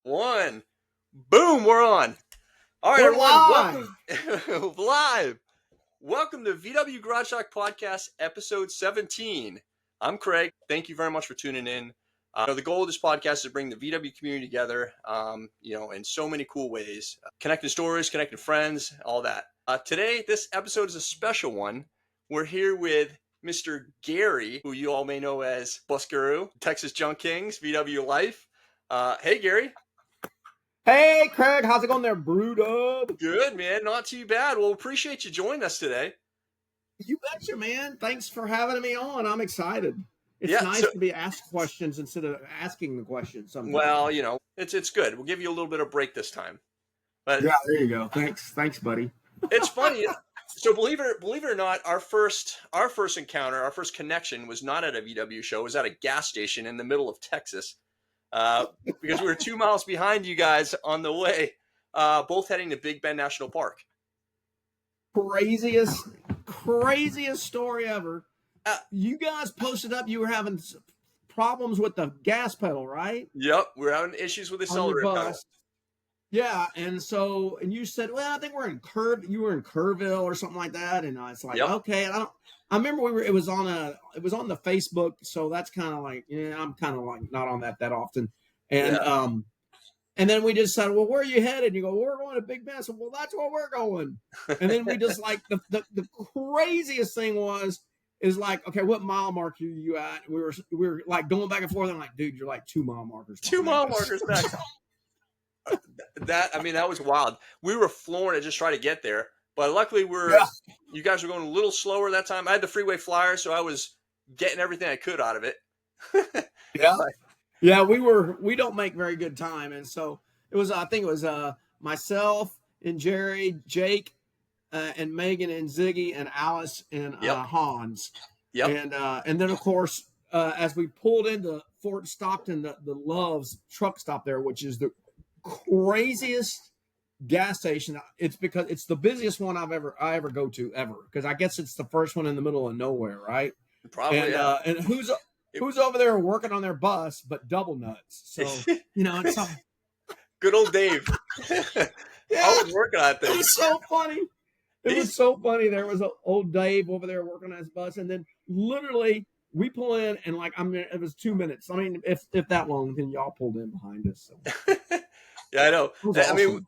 One. Boom, we're on. All right, We're everyone, live. welcome live. Welcome to VW Garage Talk Podcast, episode 17. I'm Craig. Thank you very much for tuning in. The goal of this podcast is to bring the VW community together, in so many cool ways. Connecting stories, connecting friends, all that. Today, this episode is a special one. We're here with Mr. Gary, who you all may know as Bus Guru, Texas Junk Kings, vwlife. Hey, Gary. Hey, Craig, how's it going there, BrewDub? Good, man. Not too bad. Well, appreciate you joining us today. You betcha, man. Thanks for having me on. I'm excited. It's Yeah, nice to be asked questions instead of asking the questions sometimes. Well, it's good. We'll give you a little bit of break this time. But yeah, there you go. Thanks, buddy. It's funny. So believe it or not, our first encounter, our first connection was not at a VW show. It was at a gas station in the middle of Texas. Because we were 2 miles behind you guys on the way, both heading to Big Bend National Park. Craziest story ever. You guys posted up you were having problems with the gas pedal, right? Yep, we're having issues with the accelerator pedal. Yeah, and you said, well, I think you were in Kerrville or something like that, and it's like, okay, I remember it was on the Facebook, so that's kind of like, I'm kind of like not on that often, and and then we just said, well, where are you headed? And you go, well, we're going to Big Bend. So, well, that's where we're going. And then we just like the craziest thing is like, okay, what mile mark are you at? We were like going back and forth. I'm like, dude, you're like 2 mile markers. 2 mile markers back. That was wild. We were flooring to just try to get there, but luckily you guys were going a little slower that time. I had the freeway flyer, so I was getting everything I could out of it. Yeah, we don't make very good time, and so it was. I think it was myself and Jerry, Jake, and Megan and Ziggy and Alice and Hans. Yep. And then of course as we pulled into Fort Stockton, the Love's truck stop there, which is the craziest gas station. It's because it's the busiest one I ever go to ever, because I guess it's the first one in the middle of nowhere, right? Probably. And who's over there working on their bus but double nuts? So it's good old Dave. I was working on things. It was so funny. It was so funny. There was an old Dave over there working on his bus, and then literally we pull in, and it was 2 minutes. I mean, if that long, then y'all pulled in behind us. So. Yeah, I know. Awesome. I mean,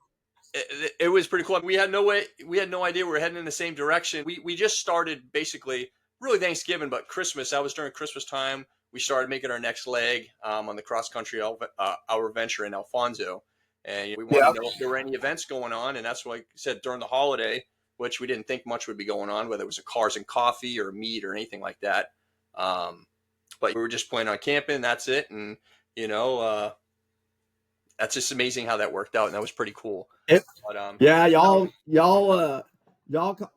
it was pretty cool. We had no idea we were heading in the same direction. We just started basically really Thanksgiving, but Christmas. That was during Christmas time. We started making our next leg on the cross country our venture in Alfonso, and we wanted to know if there were any events going on, and that's what I said during the holiday, which we didn't think much would be going on, whether it was a cars and coffee or meat or anything like that. But we were just planning on camping. That's it, and that's just amazing how that worked out, and that was pretty cool. Y'all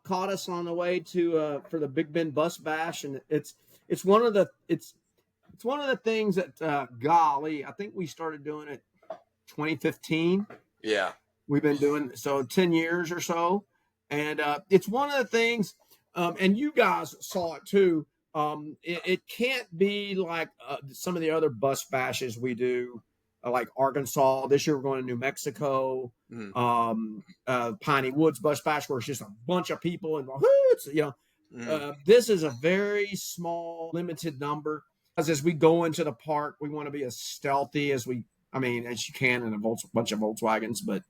caught us on the way to for the Big Bend Bus Bash, and it's one of the things that golly, I think we started doing it 2015. Yeah, we've been doing so 10 years or so, and it's one of the things, and you guys saw it too. It can't be like some of the other bus bashes we do. Like Arkansas. This year we're going to New Mexico. Piney Woods Bus Bash, where it's just a bunch of people and this is a very small, limited number. As we go into the park, we want to be as stealthy as you can in a bunch of Volkswagens, but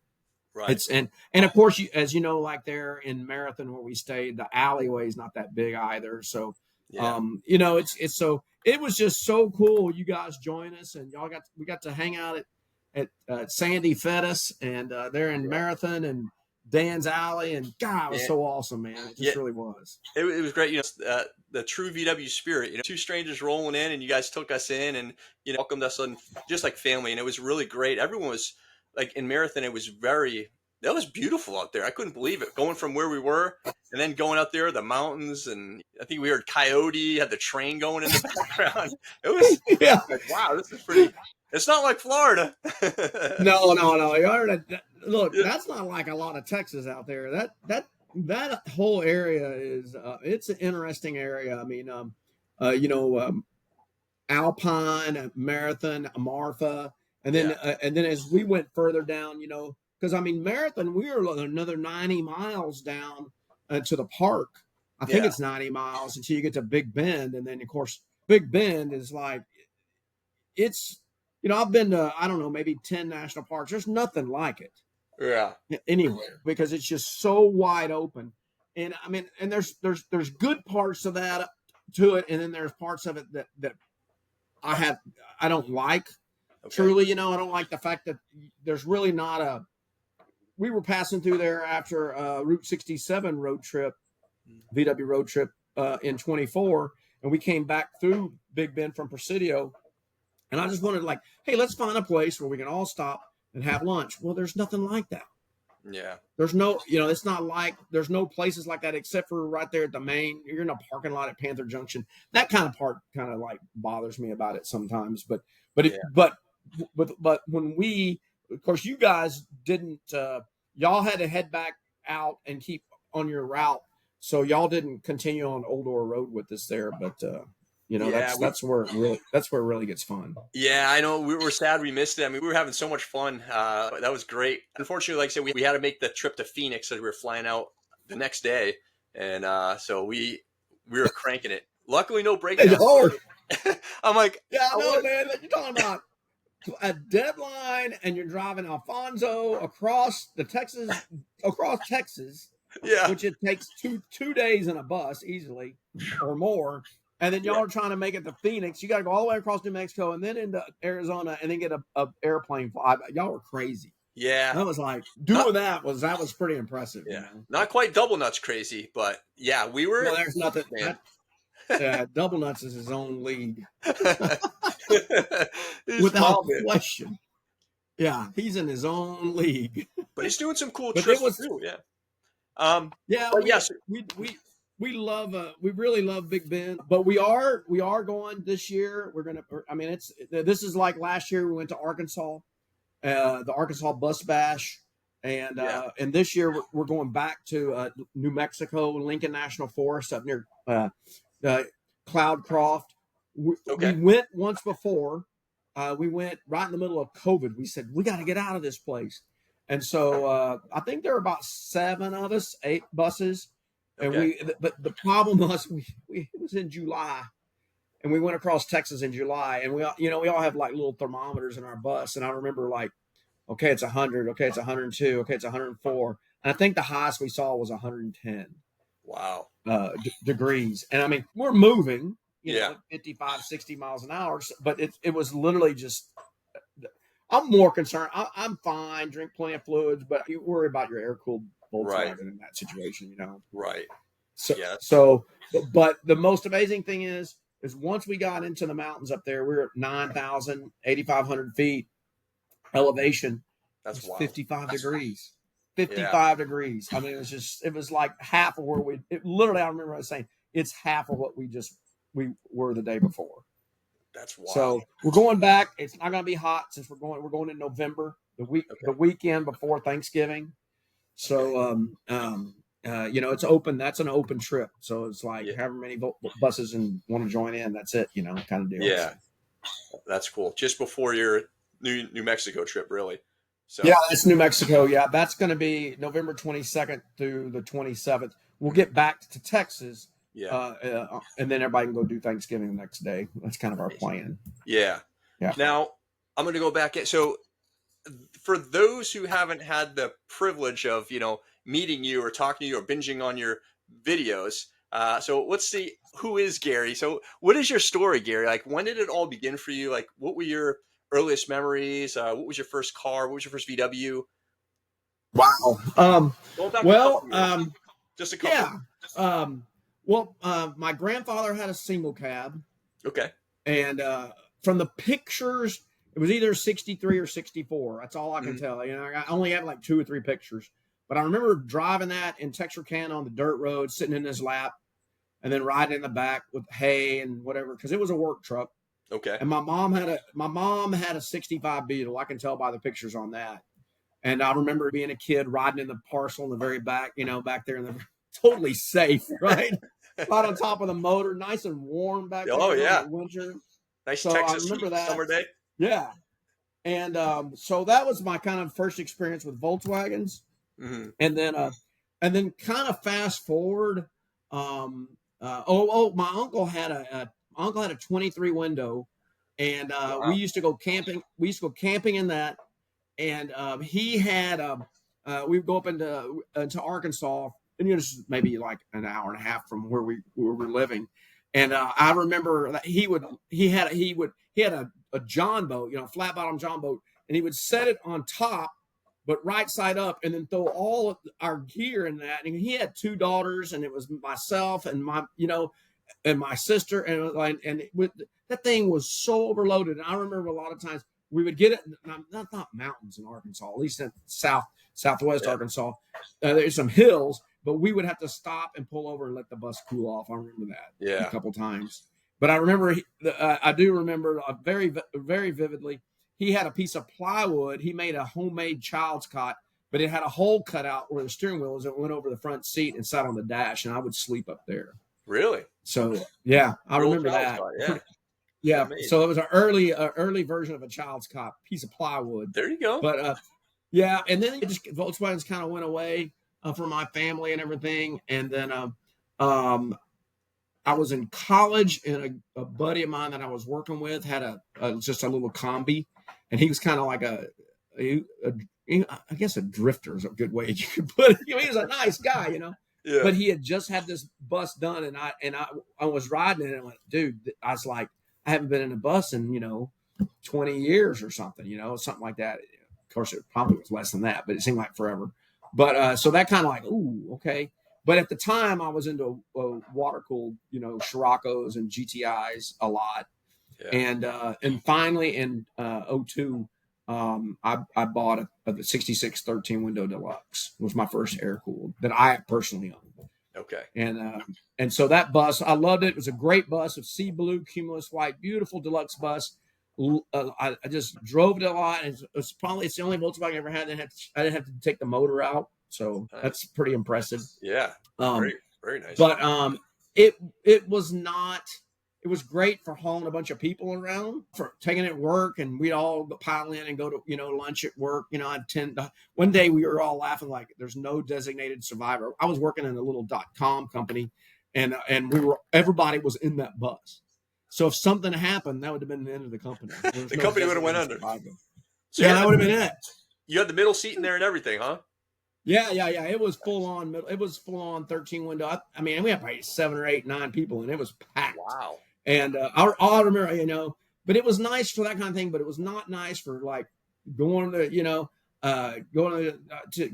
it's and of course as you know, like there in Marathon where we stayed, the alleyway is not that big either. So it's so. It was just so cool. You guys join us, and we got to hang out at Sandy fed us, and they're in Marathon and Dan's Alley, and God, it was so awesome, man. It just really was. It was great. The true VW spirit. Two strangers rolling in, and you guys took us in, and welcomed us on just like family, and it was really great. Everyone was like in Marathon. It was that was beautiful out there. I couldn't believe it. Going from where we were and then going out there, the mountains, and I think we heard coyote, had the train going in the background. It was like, wow, this is pretty. It's not like Florida. No. Look, that's not like a lot of Texas out there. That whole area is it's an interesting area. I mean, Alpine, Marathon, Marfa, Yeah. And then as we went further down, you know, because I mean, Marathon, we were another 90 miles down to the park. I think Yeah. it's 90 miles until you get to Big Bend. And then, of course, Big Bend is like, it's, you know, I've been to, I don't know, maybe 10 national parks. There's nothing like it Yeah. anywhere because it's just so wide open. And I mean, and there's good parts of that to it. And then there's parts of it that I have, I don't like. Okay. Truly, you know, I don't like the fact that there's really not a. We were passing through there after Route 67 road trip, VW road trip in 24, and we came back through Big Bend from Presidio, and I just wanted like, hey, let's find a place where we can all stop and have lunch. Well, there's nothing like that. Yeah. There's no, you know, it's not like there's no places like that except for right there at the main. You're in a parking lot at Panther Junction. That kind of part kind of like bothers me about it sometimes. But it, Yeah. but when we, of course, you guys didn't. Y'all had to head back out and keep on your route, so y'all didn't continue on Old Ore Road with us there. But you know, Yeah. that's where it really gets fun. Yeah, I know. We were sad we missed it. I mean, we were having so much fun. That was great. Unfortunately, like I said, we had to make the trip to Phoenix as we were flying out the next day, and so we were cranking it. Luckily, no breakdown. Y'all I'm like, yeah, I I know, want. man. You're talking about a deadline, and you're driving Alfonso across Texas, Yeah, which it takes two days in a bus easily or more. And then yeah, y'all are trying to make it to Phoenix. You got to go all the way across New Mexico and then into Arizona and then get a airplane flight. Y'all were crazy. yeah. That was like Not, doing that was pretty impressive. You yeah, know, not quite double nuts crazy, but yeah, we were. no, there's nothing. Man, Double Nuts is his own league he's without bombing, question. Yeah, he's in his own league. but he's doing some cool But it trips was too. Yeah. yeah, But yes, we love we really love Big Bend, but we are going this year. We're gonna. I mean, this is like last year we went to Arkansas, the Arkansas Bus Bash, yeah. and this year we're going back to New Mexico, Lincoln National Forest up near Cloudcroft. We Okay. went once before. We went right in the middle of COVID. We said we got to get out of this place, and so I think there were about 7 of us, 8 buses, and Okay. But the problem was it was in July, and we went across Texas in July, and we all have like little thermometers in our bus, and I remember like, okay, it's 100, okay, it's 102, okay, it's 104, and I think the highest we saw was 110 Wow. degrees, and I mean we're moving, you know, Yeah. at 55, 60 miles an hour, but it was literally just. I'm more concerned. I'm fine, drink plenty of fluids, but you worry about your air-cooled Right. Volkswagen in that situation, you know. Right. So, Yeah. but the most amazing thing is once we got into the mountains up there, we were at 9,000, 8,500 feet elevation. It That's was wild. 55 degrees. Yeah. 55 degrees. I mean, it was like half of where literally, I remember I was saying, it's half of what we were the day before. That's wild. So we're going back. It's not going to be hot since we're going in November, Okay. the weekend before Thanksgiving. So, you know, it's open. That's an open trip. So it's like however many buses and want to join in. That's it, you know, kind of deal. Yeah. That's cool. Just before your New Mexico trip, really. So yeah, that's New Mexico. Yeah, that's going to be November 22nd through the 27th. We'll get back to Texas. yeah. And then everybody can go do Thanksgiving the next day. That's kind of our plan. Yeah. Yeah. Now I'm going to go back in. So for those who haven't had the privilege of, you know, meeting you or talking to you or binging on your videos, so let's see, who is Gary? So what is your story, Gary? Like, when did it all begin for you? Like, what were your earliest memories? What was your first car? What was your first VW? Wow. Going back a Well, couple years. Just a couple. yeah. Well, my grandfather had a single cab, Okay. and from the pictures, it was either 63 or 64. That's all I can tell. You know, I only have like 2 or 3 pictures, but I remember driving that in Texarkana on the dirt road, sitting in his lap, and then riding in the back with hay and whatever, because it was a work truck. Okay. And my mom had a 65 Beetle. I can tell by the pictures on that. And I remember being a kid riding in the parcel in the very back, you know, back there in the totally safe, right? Right on top of the motor, nice and warm back there. Oh, yeah. In the winter. Nice So Texas I remember that. summer day. Yeah. And so that was my kind of first experience with Volkswagens. Hmm. And then kind of fast forward. My uncle had a 23 window, and we Wow. used to go camping. We used to go camping in that, and he had we'd go up into Arkansas, and this is maybe like an hour and a half from where we were living. And I remember that he had a John boat, flat bottom John boat, and he would set it on top, but right side up, and then throw all of our gear in that. And he had two daughters, and it was myself and and my sister, that thing was so overloaded. And I remember a lot of times we would get it, not mountains in Arkansas, at least in southwest Yeah. Arkansas. There's some hills, but we would have to stop and pull over and let the bus cool off. I remember that a Yeah. couple times. But I do remember very, very vividly. He had a piece of plywood. He made a homemade child's cot, but it had a hole cut out where the steering wheel was. It went over the front seat and sat on the dash, and I would sleep up there. Really? So yeah, I Real remember child's that. cot, yeah. Yeah, Amazing. so it was an early version of a child's cot, piece of plywood. There you go. But yeah, and then Volkswagens kind of went away for my family and everything. And then I was in college, and a buddy of mine that I was working with had just a little combi, and he was kind of like I guess a drifter is a good way you could put it. He was a nice guy, Yeah. But he had just had this bus done, and I was riding it, and I went, dude, I was like, I haven't been in a bus in 20 years or something, something like that. Of course, it probably was less than that, but it seemed like forever. But so that kind of like, ooh, okay. But at the time, I was into water cooled, Scirocco's and GTIs a lot, Yeah. and finally in '02, I bought a 66 13 window deluxe. It was my first air cooled that I personally owned. Okay. And so that bus, I loved it. It was a great bus of sea blue, cumulus white, beautiful deluxe bus. I just drove it a lot, and it's the only Volkswagen I ever had. I didn't have to take the motor out, so Nice. that's pretty impressive. Yeah. Very, very nice. But it was not. It was great for hauling a bunch of people around, for taking it to work, and we'd all pile in and go to lunch at work. One day we were all laughing like there's no designated survivor. I was working in a little .com company, and everybody was in that bus. So if something happened, that would have been the end of the company. The company would have went under. So yeah, that would have been it. You had the middle seat in there and everything, huh? Yeah. It was full on. It was full on 13 window. I mean, we had probably 7 or 8, 9 people, and it was packed. Wow. And I remember, but it was nice for that kind of thing. But it was not nice for like going to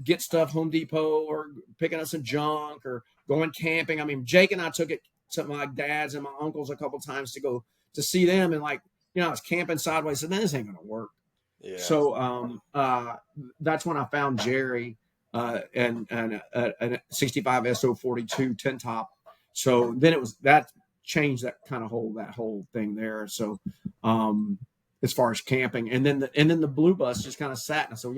get stuff Home Depot, or picking up some junk, or going camping. I mean, Jake and I took it to my dad's and my uncle's a couple of times to go to see them, and I was camping sideways. So this ain't gonna work. Yeah. So that's when I found Jerry and a 65 SO42 10 top. So then it was that changed that whole thing there. So as far as camping, and then the blue bus just kind of sat. And so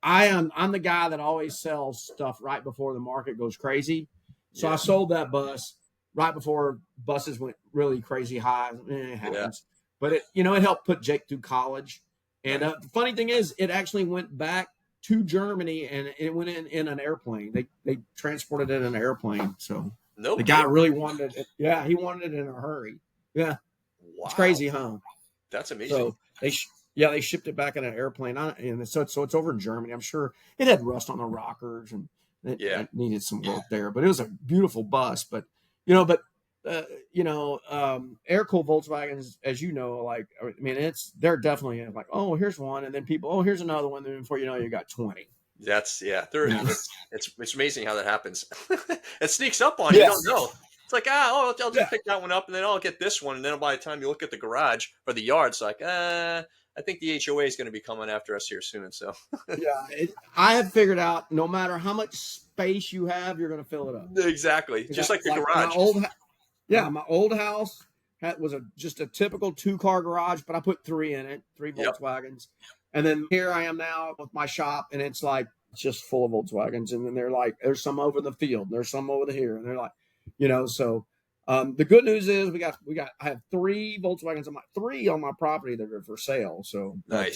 I'm the guy that always sells stuff right before the market goes crazy. So I sold that bus right before buses went really crazy high. It happens. But it helped put Jake through college. And the funny thing is, it actually went back to Germany, and it went in an airplane. They transported it in an airplane. So the guy really wanted it. Yeah, he wanted it in a hurry. Yeah. Wow. It's crazy, huh? That's amazing. So they shipped it back in an airplane, and so it's over in Germany. I'm sure it had rust on the rockers, and it needed some work there. But it was a beautiful bus. But air-cooled Volkswagens, as you know, they're definitely like, oh, here's one, and then people, oh, here's another one, then before you know, you got 20. It's amazing how that happens. It sneaks up on you. Yes. You don't know. It's like, I'll just pick that one up, and then I'll get this one, and then by the time you look at the garage or the yard, it's like, I think the HOA is going to be coming after us here soon. So I have figured out, no matter how much space you have, you're going to fill it up. Exactly, just like the garage. My old house was just a typical 2-car garage, but I put 3 in it, 3 Volkswagens. And then here I am now with my shop, and it's just full of Volkswagens. And then they're like, there's some over the field, there's some over here, and they're like, so The good news is I have three Volkswagens on my property that are for sale. So, but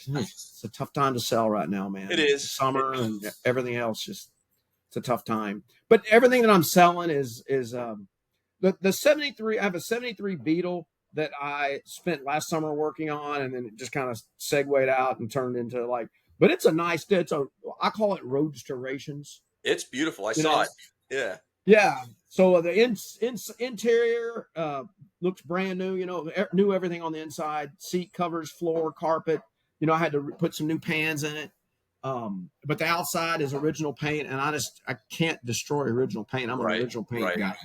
Nice. it's a tough time to sell right now, man. It is. Summer and everything else, just it's a tough time. But everything that I'm selling is the 73. I have a 73 Beetle that I spent last summer working on, and then it just kind of segued out and turned into like. But it's a nice. I call it roadsterations. It's beautiful. I You saw know? it. Yeah. Yeah. So the interior looks brand new. New everything on the inside: seat covers, floor, carpet. I had to put some new pans in it. But the outside is original paint, and I can't destroy original paint. I'm an original paint guy.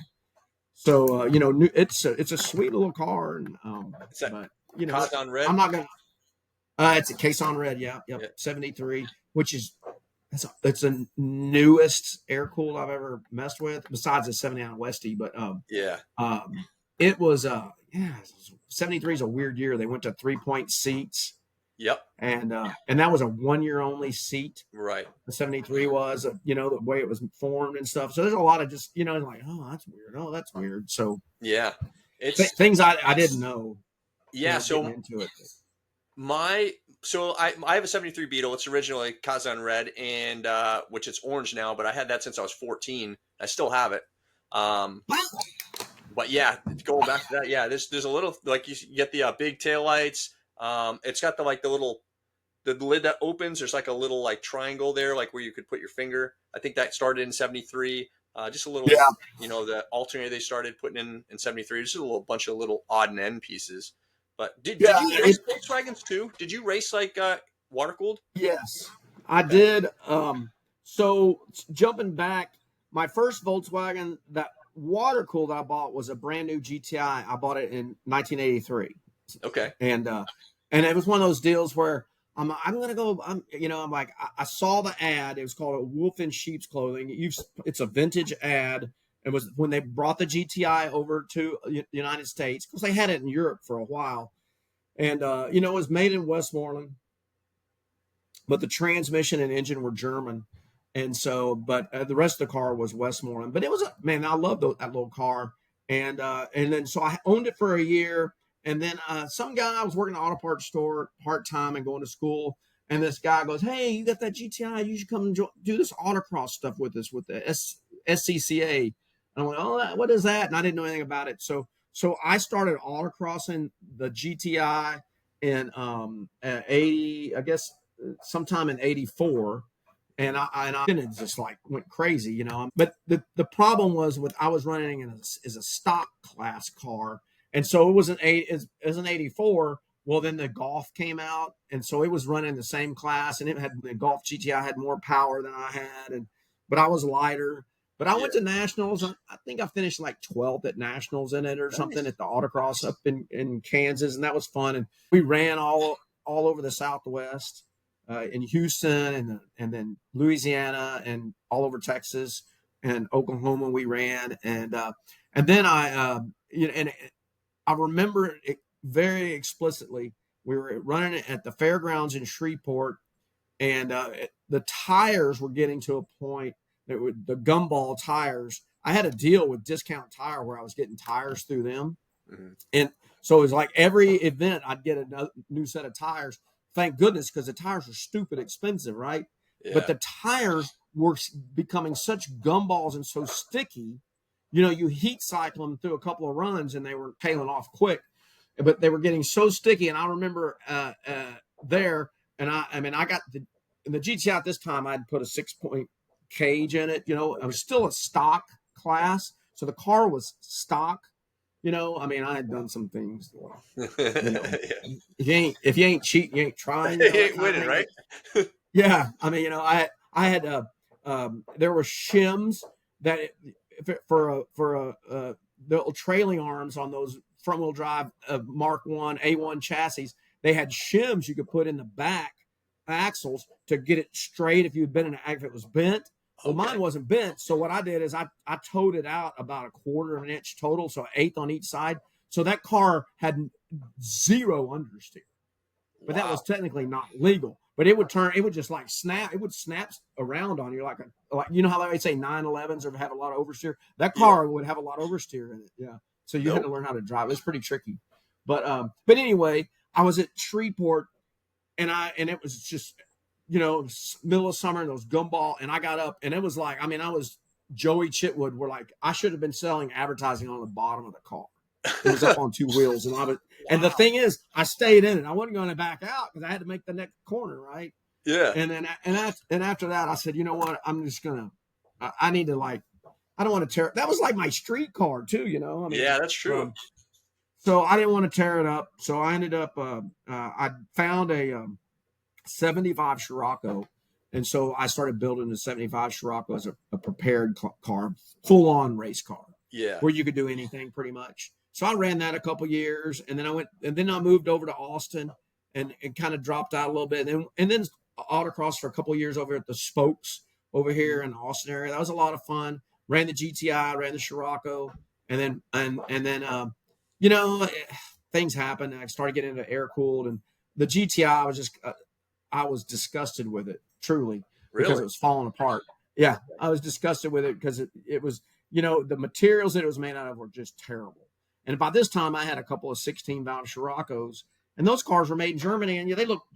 So it's a sweet little car, and but Kazan red. I'm not gonna. It's a Caisson red, yep. 73, which is it's the newest air-cooled I've ever messed with, besides the 79 Westie. But it was 73 is a weird year. They went to 3-point seats. Yep. And that was a 1 year only seat. Right. The 73 was, the way it was formed and stuff. So there's a lot of just, like, oh, that's weird. Oh, that's weird. So yeah, it's things I didn't know. Yeah. So into it. I have a 73 Beetle. It's originally Kazan red, and which it's orange now, but I had that since I was 14. I still have it. But yeah, going back to that, yeah, there's a little, like, you get the big taillights. It's got the lid that opens. There's like a little like triangle there, like where you could put your finger. I think that started in 73. Just a little, the alternator they started putting in 73. Just a little bunch of little odd and end pieces. But did you race Volkswagens too? Did you race like water cooled? Yes, I did. So jumping back, my first Volkswagen that water cooled I bought was a brand new GTI. I bought it in 1983. Okay. And it was one of those deals where I'm gonna go. I'm like, I saw the ad. It was called a Wolf in Sheep's Clothing. It's a vintage ad. It was when they brought the GTI over to the United States, because they had it in Europe for a while. And, it was made in Westmoreland, but the transmission and engine were German. And so, but the rest of the car was Westmoreland. But it was, I loved that little car. And then, so I owned it for a year. And then some guy, I was working at an auto parts store part-time and going to school. And this guy goes, hey, you got that GTI? You should come and do this autocross stuff with us with the SCCA. And I went, oh, what is that? And I didn't know anything about it. So I started autocrossing the GTI in 80, I guess, sometime in 84. And I didn't just like went crazy, But the problem was I was running as a stock class car. And so it was an 84. Well, then the Golf came out, and so it was running the same class, and the Golf GTI had more power than I had, but I was lighter. But I went to nationals. I think I finished like 12th at nationals in it or something at the autocross up in Kansas, and that was fun. And we ran all over the Southwest, in Houston and then Louisiana and all over Texas and Oklahoma. We ran, and then and I remember it very explicitly. We were running it at the fairgrounds in Shreveport, and the tires were getting to a point. The gumball tires. I had a deal with Discount Tire where I was getting tires through them. Mm-hmm. And so it was like every event I'd get a new set of tires. Thank goodness, because the tires were stupid expensive, right? Yeah. But the tires were becoming such gumballs and so sticky. You heat cycle them through a couple of runs and they were tailing off quick. But they were getting so sticky. And I remember there, and I got the GTI at this time, I'd put a 6-point cage in it. It was still a stock class, so the car was stock. I had done some things. If you ain't cheating, you ain't trying. You ain't winning, right? Yeah, I had there were shims that for the trailing arms on those front wheel drive Mark 1 A1 chassis. They had shims you could put in the back axles to get it straight if you'd been if it was bent. Well, mine wasn't bent, so what I did is I towed it out about 1/4 of an inch total, so 1/8 on each side. So that car had 0 understeer. but that Wow. was technically not legal. But it would just like snap. It would snap around on you like you know how they say 911s or have a lot of oversteer. That Yeah. car would have a lot of oversteer in it. Yeah. So you had to Nope. learn how to drive. It's pretty tricky. But anyway, I was at Shreveport and it was just middle of summer and those gumball and I got up and it was like I was Joey Chitwood where like I should have been selling advertising on the bottom of the car. It was up on two wheels and the thing is I stayed in it. I wasn't going to back out because I had to make the next corner, right? Yeah. And then and after that I said, you know what, I'm just gonna I need to like I don't want to tear that was like my street car too, Yeah, that's true. So I didn't want to tear it up. So I ended up I found a 75 Scirocco. And so I started building the 75 Scirocco as a prepared car, full on race car, Yeah. where you could do anything pretty much. So I ran that a couple years and then I moved over to Austin and kind of dropped out a little bit. And then autocross for a couple years over at the Spokes over here in the Austin area. That was a lot of fun. Ran the GTI, ran the Scirocco. And then, things happened. And I started getting into air-cooled and the GTI was just, I was disgusted with it, truly, because Really? it was falling apart. Yeah, I was disgusted with it because it was, the materials that it was made out of were just terrible. And by this time, I had a couple of 16-valve Scirocco's, and those cars were made in Germany, and they looked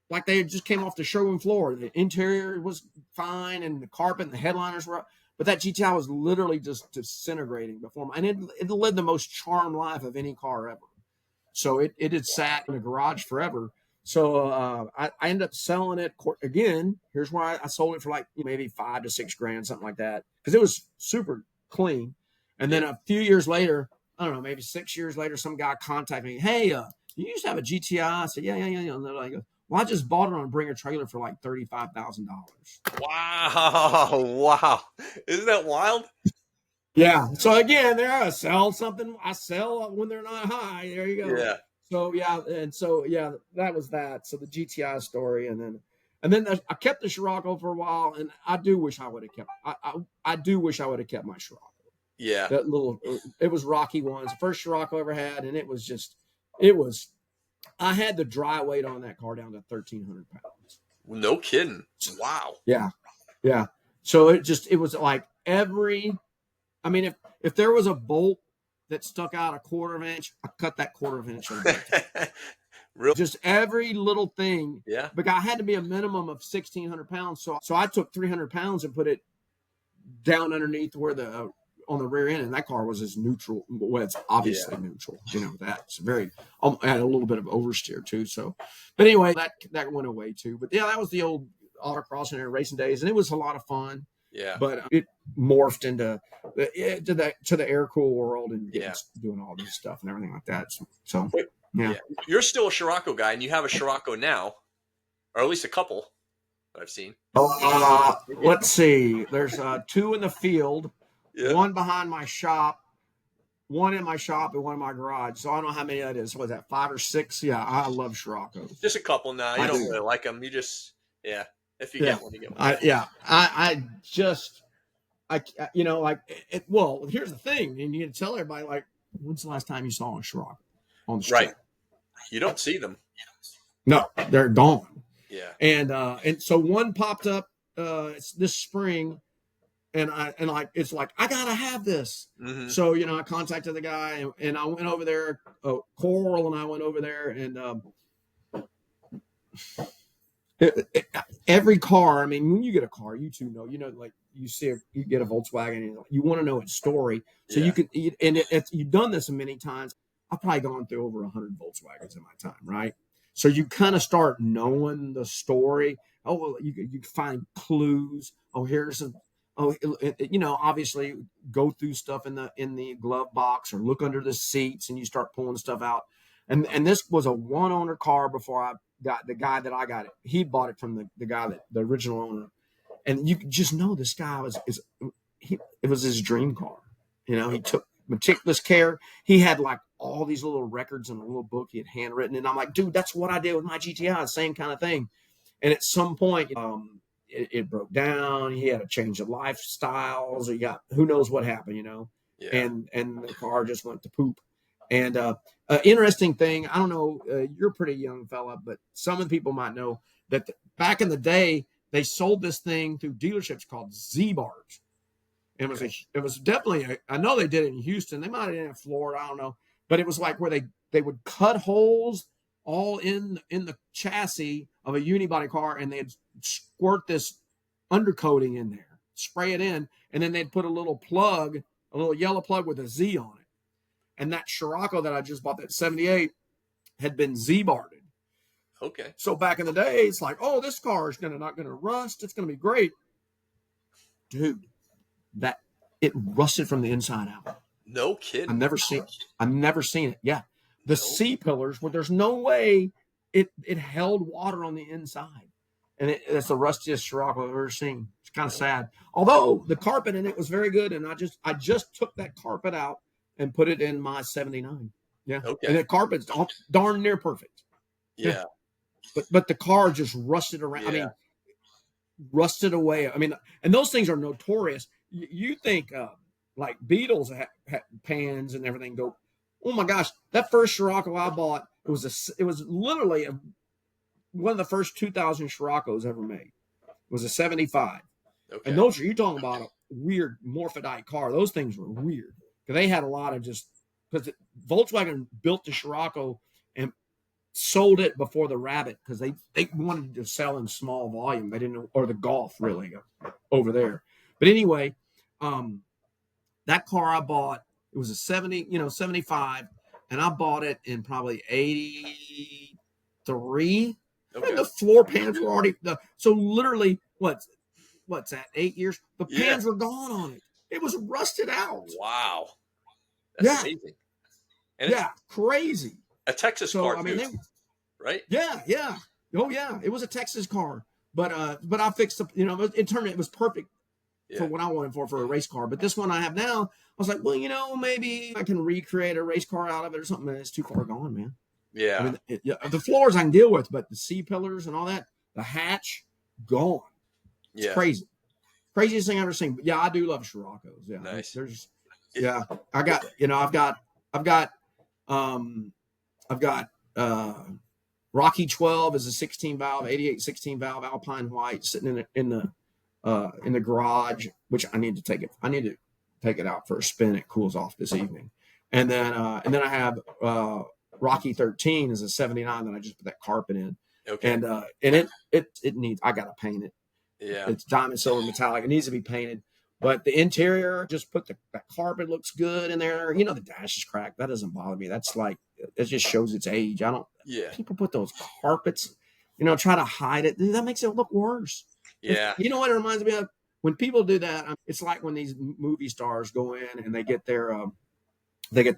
like they just came off the showroom floor. The interior was fine, and the carpet and the headliners were, but that GTI was literally just disintegrating before me. And it led the most charmed life of any car ever. So it had sat in the garage forever. So I ended up selling it again. Here's why I sold it for like maybe $5 to $6 grand, something like that, because it was super clean. And then a few years later, I don't know, maybe 6 years later, some guy contacted me. Hey, you used to have a GTI? I said, yeah. And they're like, well, I just bought it on a Bringer trailer for like $35,000. Wow. Wow. Isn't that wild? Yeah. So again, there I sell something. I sell when they're not high. There you go. Yeah. So that was that. So the GTI story, and then I kept the Scirocco for a while, and I do wish I would have kept. I do wish I would have kept my Scirocco. Yeah. That little, it was Rocky ones, the first Scirocco I ever had, and it was. I had the dry weight on that car down to 1,300 pounds. No kidding. Wow. Yeah. So it was like if there was a bolt that stuck out a quarter of an inch, I cut that quarter of an inch. Really? Just every little thing. Yeah. But I had to be a minimum of 1,600 pounds. So I took 300 pounds and put it down underneath where on the rear end, and that car was as neutral. Well, it's obviously neutral. That's very. Had a little bit of oversteer too. So, but anyway, that went away too. But yeah, that was the old autocrossing and racing days, and it was a lot of fun. Yeah. But it morphed into the air-cooled world and doing all this stuff and everything like that. So Wait, yeah. You're still a Scirocco guy, and you have a Scirocco now, or at least a couple that I've seen. Let's see. There's 2 in the field, one behind my shop, one in my shop, and one in my garage. So I don't know how many that is. What is that, 5 or 6? Yeah, I love Scirocco. Just a couple now. You don't really like them. You just If you get one, you get one. Well, here's the thing, and you can tell everybody, like, when's the last time you saw a Scirocco on the street? Right. You don't see them. No, they're gone. Yeah. And so one popped up this spring, and it's like I gotta have this. Mm-hmm. So I contacted the guy, and I went over there. Coral and I went over there, and every car. I mean, when you get a car, you two know. Like you get a Volkswagen, and you want to know its story, so you can. And you've done this many times. I've probably gone through over 100 Volkswagens in my time, right? So you kind of start knowing the story. Oh, well, you find clues. Oh, obviously go through stuff in the glove box or look under the seats, and you start pulling stuff out. And this was a one owner car before I got the guy that I got it. He bought it from the guy the original owner, and you just know this guy it was his dream car. He took meticulous care. He had like all these little records in a little book he had handwritten, and I'm like, dude, that's what I did with my GTI, same kind of thing. And at some point, it broke down. He had to change the lifestyles. Who knows what happened, Yeah. And the car just went to poop. And interesting thing, I don't know, you're a pretty young fella, but some of the people might know that back in the day, they sold this thing through dealerships called Z-Bars. It was it was definitely I know they did it in Houston. They might have done it in Florida. I don't know, but it was like where they would cut holes all in the chassis of a unibody car, and they'd squirt this undercoating in there, spray it in, and then they'd put a little plug, a little yellow plug with a Z on it. And that Scirocco that I just bought, that 78, had been Z-barded. Okay. So back in the day, it's like, oh, this car is not gonna rust. It's gonna be great, dude. That it rusted from the inside out. No kidding. I've never seen it. Yeah. The C pillars where there's no way it held water on the inside. And it's the rustiest Scirocco I've ever seen. It's kind of sad. Although the carpet in it was very good, and I just took that carpet out and put it in my 79. Yeah. Okay. And the carpet's darn near perfect. Yeah. But the car just rusted around. Yeah. I mean, rusted away. I mean, and those things are notorious. You think like Beetles had pans and everything go, oh my gosh, that first Scirocco I bought, it was literally one of the first 2,000 Scirocco's ever made. It was a 75. Okay. And those you're talking about a weird morphodite car. Those things were weird because they had a lot of because Volkswagen built the Scirocco and sold it before the Rabbit because they wanted to sell in small volume. They didn't, or the Golf really over there. But anyway, that car I bought, it was a 75, and I bought it in probably 83. Okay. And the floor pans were already so literally what's that, 8 years? The pans were gone on it. It was rusted out. Wow. That's amazing. And crazy. A Texas car, I mean, right? Yeah. Oh yeah, it was a Texas car, but I fixed it. It was perfect for what I wanted for a race car. But this one I have now, I was like, well, maybe I can recreate a race car out of it or something. And it's too far gone, man. Yeah. I mean, the floors I can deal with, but the C pillars and all that, the hatch, gone. It's crazy. Craziest thing I've ever seen. But yeah, I do love Scirocco's. Yeah. Nice. I've got Rocky 12 is a 16 valve, 88 16 valve Alpine white sitting in the garage, which I need to take it out for a spin. It cools off this evening. And then I have Rocky 13 is a 79 that I just put that carpet in. Okay. And it needs, I gotta paint it. Yeah. It's diamond silver metallic. It needs to be painted. But the interior, just put that carpet looks good in there. The dash is cracked. That doesn't bother me. That's like, it just shows its age. People put those carpets, try to hide it. That makes it look worse. Yeah. You know what it reminds me of? When people do that, it's like when these movie stars go in and they get the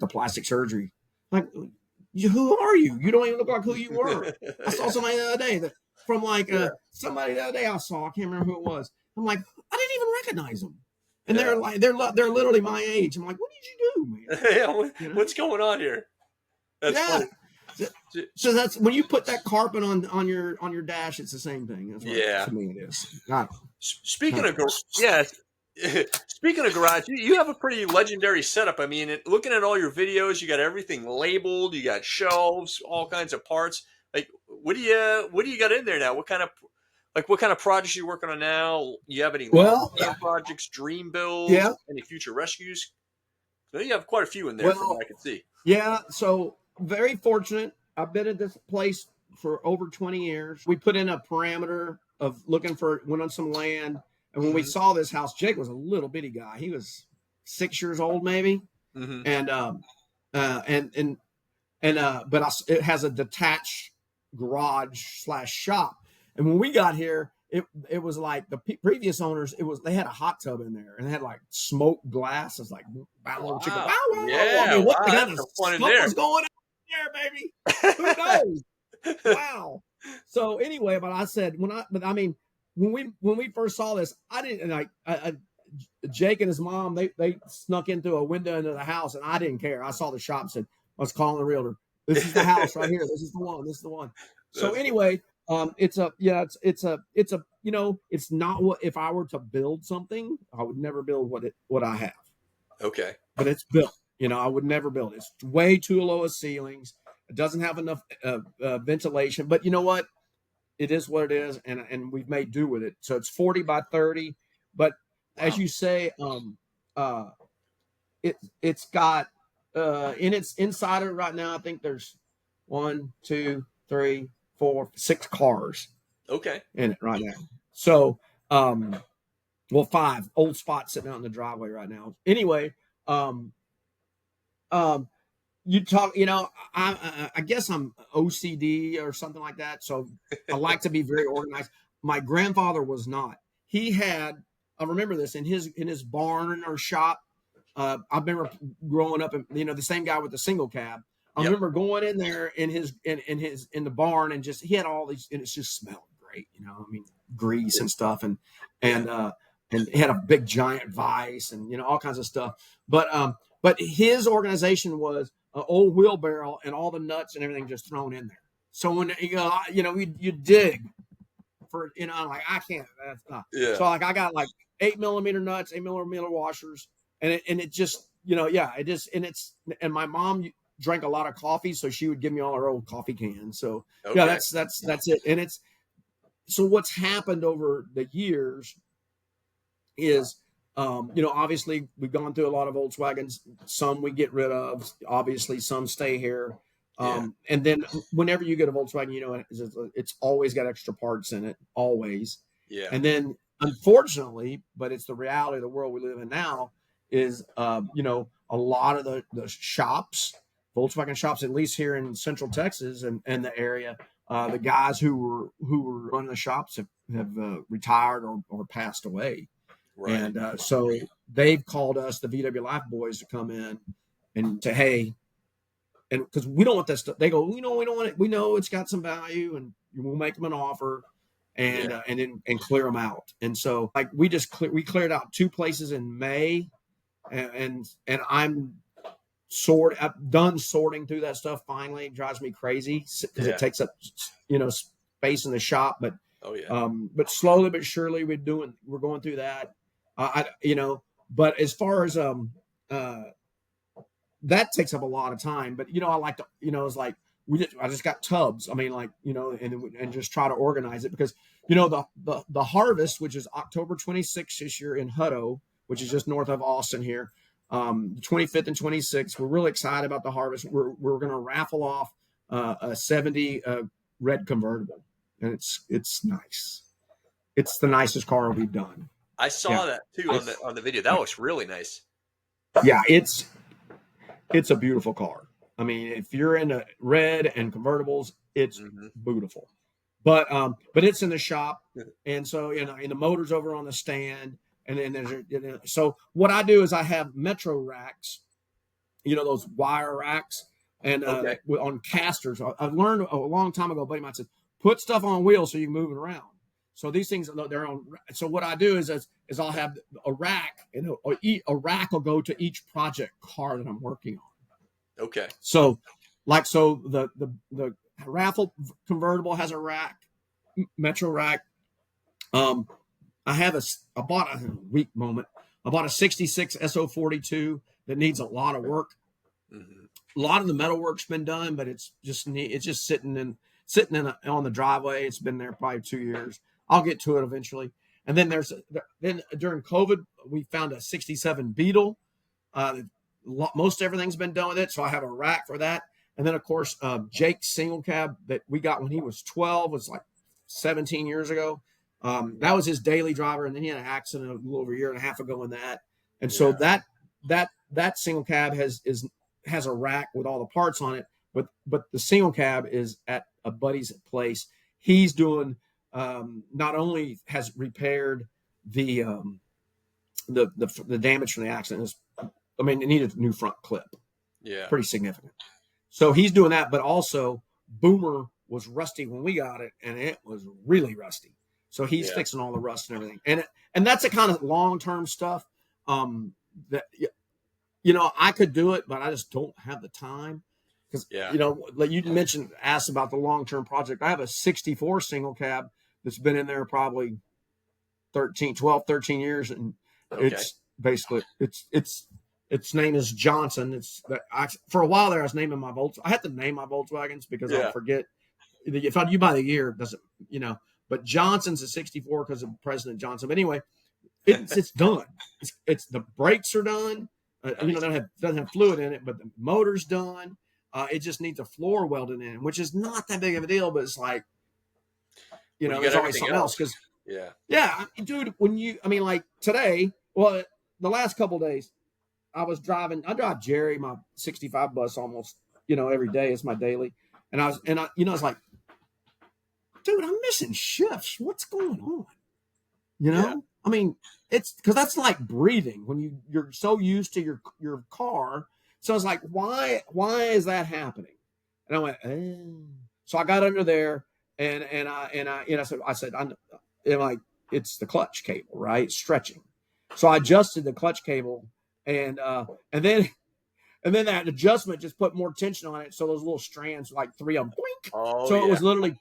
plastic surgery. Like, who are you? You don't even look like who you were. I saw somebody the other day somebody the other day I saw. I can't remember who it was. I'm like, I didn't even recognize them. And they're literally my age. I'm like, what did you do, man? What's going on here? That's funny. So that's when you put that carpet on your dash. It's the same thing. That's what to me it is. Speaking of garage, you have a pretty legendary setup. I mean, looking at all your videos, you got everything labeled. You got shelves, all kinds of parts. Like, what do you got in there now? What kind of projects are you working on now? You have any projects, dream builds, any future rescues? So you have quite a few in there from what I can see. Yeah, so very fortunate. I've been at this place for over 20 years. We put in a parameter of went on some land. And when we saw this house, Jake was a little bitty guy. He was 6 years old, maybe. Mm-hmm. But it has a detached garage /shop. And when we got here, it was like the previous owners. They had a hot tub in there and they had like smoked glass. It's like wow. Chicken. Wow. I mean, what kind of stuff was going on there, baby? Who knows? Wow. So anyway, but I said when we first saw this, I didn't like. Jake and his mom, they snuck into a window into the house, and I didn't care. I saw the shop and said, I was calling the realtor. This is the house right here. This is the one. This is the one. So anyway, it's not what, if I were to build something, I would never build what I have. Okay. But it's built. I would never build it. It's way too low of ceilings. It doesn't have enough ventilation. But you know what? It is what it is, and we've made do with it. So it's 40 by 30. But as Wow. you say, uh, it's got in its inside of it right now. I think there's 1, 2, 3, 4, 6 cars Okay. in it right now. So, well, 5 old spots sitting out in the driveway right now. Anyway, um, um, you talk, I guess I'm OCD or something like that. So I like to be very organized. My grandfather was not. He had, I remember this in his barn or shop. I remember growing up, and the same guy with the single cab. I Yep. remember going in there in the barn, and just he had all these, and it just smelled great. I mean, grease and stuff, and he had a big giant vise, and all kinds of stuff. But his organization was an old wheelbarrow and all the nuts and everything just thrown in there. So when you dig for like I can't. That's not. Yeah. So like I got like 8mm nuts, 8mm washers, and it just it just and my mom drank a lot of coffee, so she would give me all her old coffee cans. So Okay. yeah, that's it. And it's so what's happened over the years is obviously we've gone through a lot of Volkswagens. Some we get rid of. Obviously, some stay here. And then whenever you get a Volkswagen, it's always got extra parts in it, always. Yeah. And then, unfortunately, but it's the reality of the world we live in now, is a lot of the shops, Volkswagen shops, at least here in Central Texas and the area, the guys who were running the shops have retired or passed away. Right. And so they've called us, the vwlife boys, to come in and say, hey, and because we don't want that stuff. They go, we don't want it. We know it's got some value, and we'll make them an offer, and then clear them out. And so like we cleared out 2 places in May, and I'm done sorting through that stuff. Finally, it drives me crazy because it takes up space in the shop. But but slowly but surely we're going through that. But as far as that takes up a lot of time. But I like to, it's like I just got tubs. I mean, like and just try to organize it because the harvest, which is October 26th this year in Hutto, which is just north of Austin here, the 25th and 26th. We're really excited about the harvest. We're going to raffle off a 70 red convertible, and it's nice. It's the nicest car we've done. I saw that too on the video. That looks really nice. Yeah, it's a beautiful car. I mean, if you're into red and convertibles, it's beautiful. But it's in the shop, and so and the motor's over on the stand, and then there's so what I do is I have Metro racks, those wire racks, and on casters. I've learned a long time ago. A buddy of mine said, put stuff on wheels so you can move it around. So these things, they're on. So what I do is I'll have a rack, and a rack will go to each project car that I'm working on. Okay. So the raffle convertible has a rack, Metro rack. I bought a 66 SO42 that needs a lot of work. A lot of the metal work's been done, but it's just sitting on the driveway. It's been there probably 2 years. I'll get to it eventually. And then then during COVID, we found a 67 Beetle. Most everything's been done with it, so I have a rack for that. And then, of course, Jake's single cab that we got when he was 12 was like 17 years ago. That was his daily driver, and then he had an accident a little over a year and a half ago in that. And so that single cab has a rack with all the parts on it, but the single cab is at a buddy's place. He's doing not only has repaired the damage from the accident. I mean, it needed a new front clip. Yeah, pretty significant. So he's doing that, but also Boomer was rusty when we got it, and it was really rusty. So he's fixing all the rust and everything, and that's the kind of long-term stuff that I could do it, but I just don't have the time. Because like you mentioned, asked about the long-term project. I have a 64 single cab that's been in there probably 13 years, and it's basically it's its name is Johnson. For a while there, I was naming my Volkswagen. I had to name my Volkswagens because I'll Yeah. forget. If you buy the year, it doesn't, but Johnson's a 64 because of President Johnson. But anyway, it's done. It's the brakes are done. Nice. Doesn't have fluid in it, but the motor's done. It just needs a floor welded in, which is not that big of a deal, but it's like, there's always something else. Because yeah, dude, like today, well, the last couple of days, I drive Jerry, my 65 bus almost, every day. It's my daily. And I was like, dude, I'm missing shifts. What's going on? Yeah. I mean, it's because that's like breathing when you're so used to your car. So I was like, why is that happening? And I went, so I got under there and I said, I'm like, it's the clutch cable, right? It's stretching. So I adjusted the clutch cable and then that adjustment just put more tension on it. So those little strands, like 3 of them, boink. Oh, So it was literally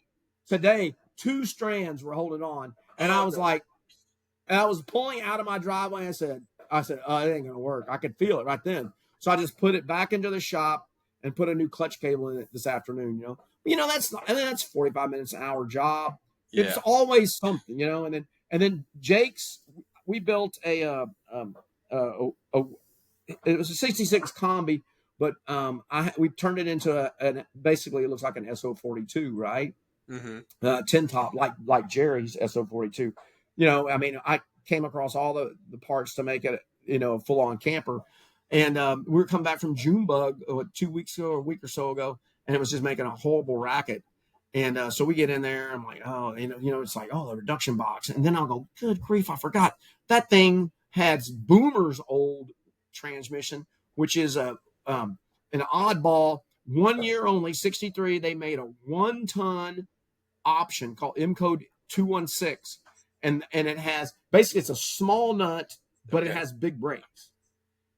today, 2 strands were holding on. And I was like, and I was pulling out of my driveway. I said, oh, it ain't gonna work. I could feel it right then. So I just put it back into the shop and put a new clutch cable in it this afternoon. That's 45 minutes an hour job. Yeah. It's always something, And then Jake's, we built it was a 66 combi, but we turned it into basically it looks like an SO42, right? Mm-hmm. 10 top like Jerry's SO42. I came across all the parts to make it, a full on camper. And we were coming back from Junebug 2 weeks ago or a week or so ago, and it was just making a horrible racket. And so we get in there. I'm like, oh, it's like, oh, the reduction box. And then I'll go, good grief, I forgot. That thing has Boomer's old transmission, which is an oddball, 1 year only, 63. They made a 1-ton option called M code 216. And it has, basically it's a small nut, but it has big brakes.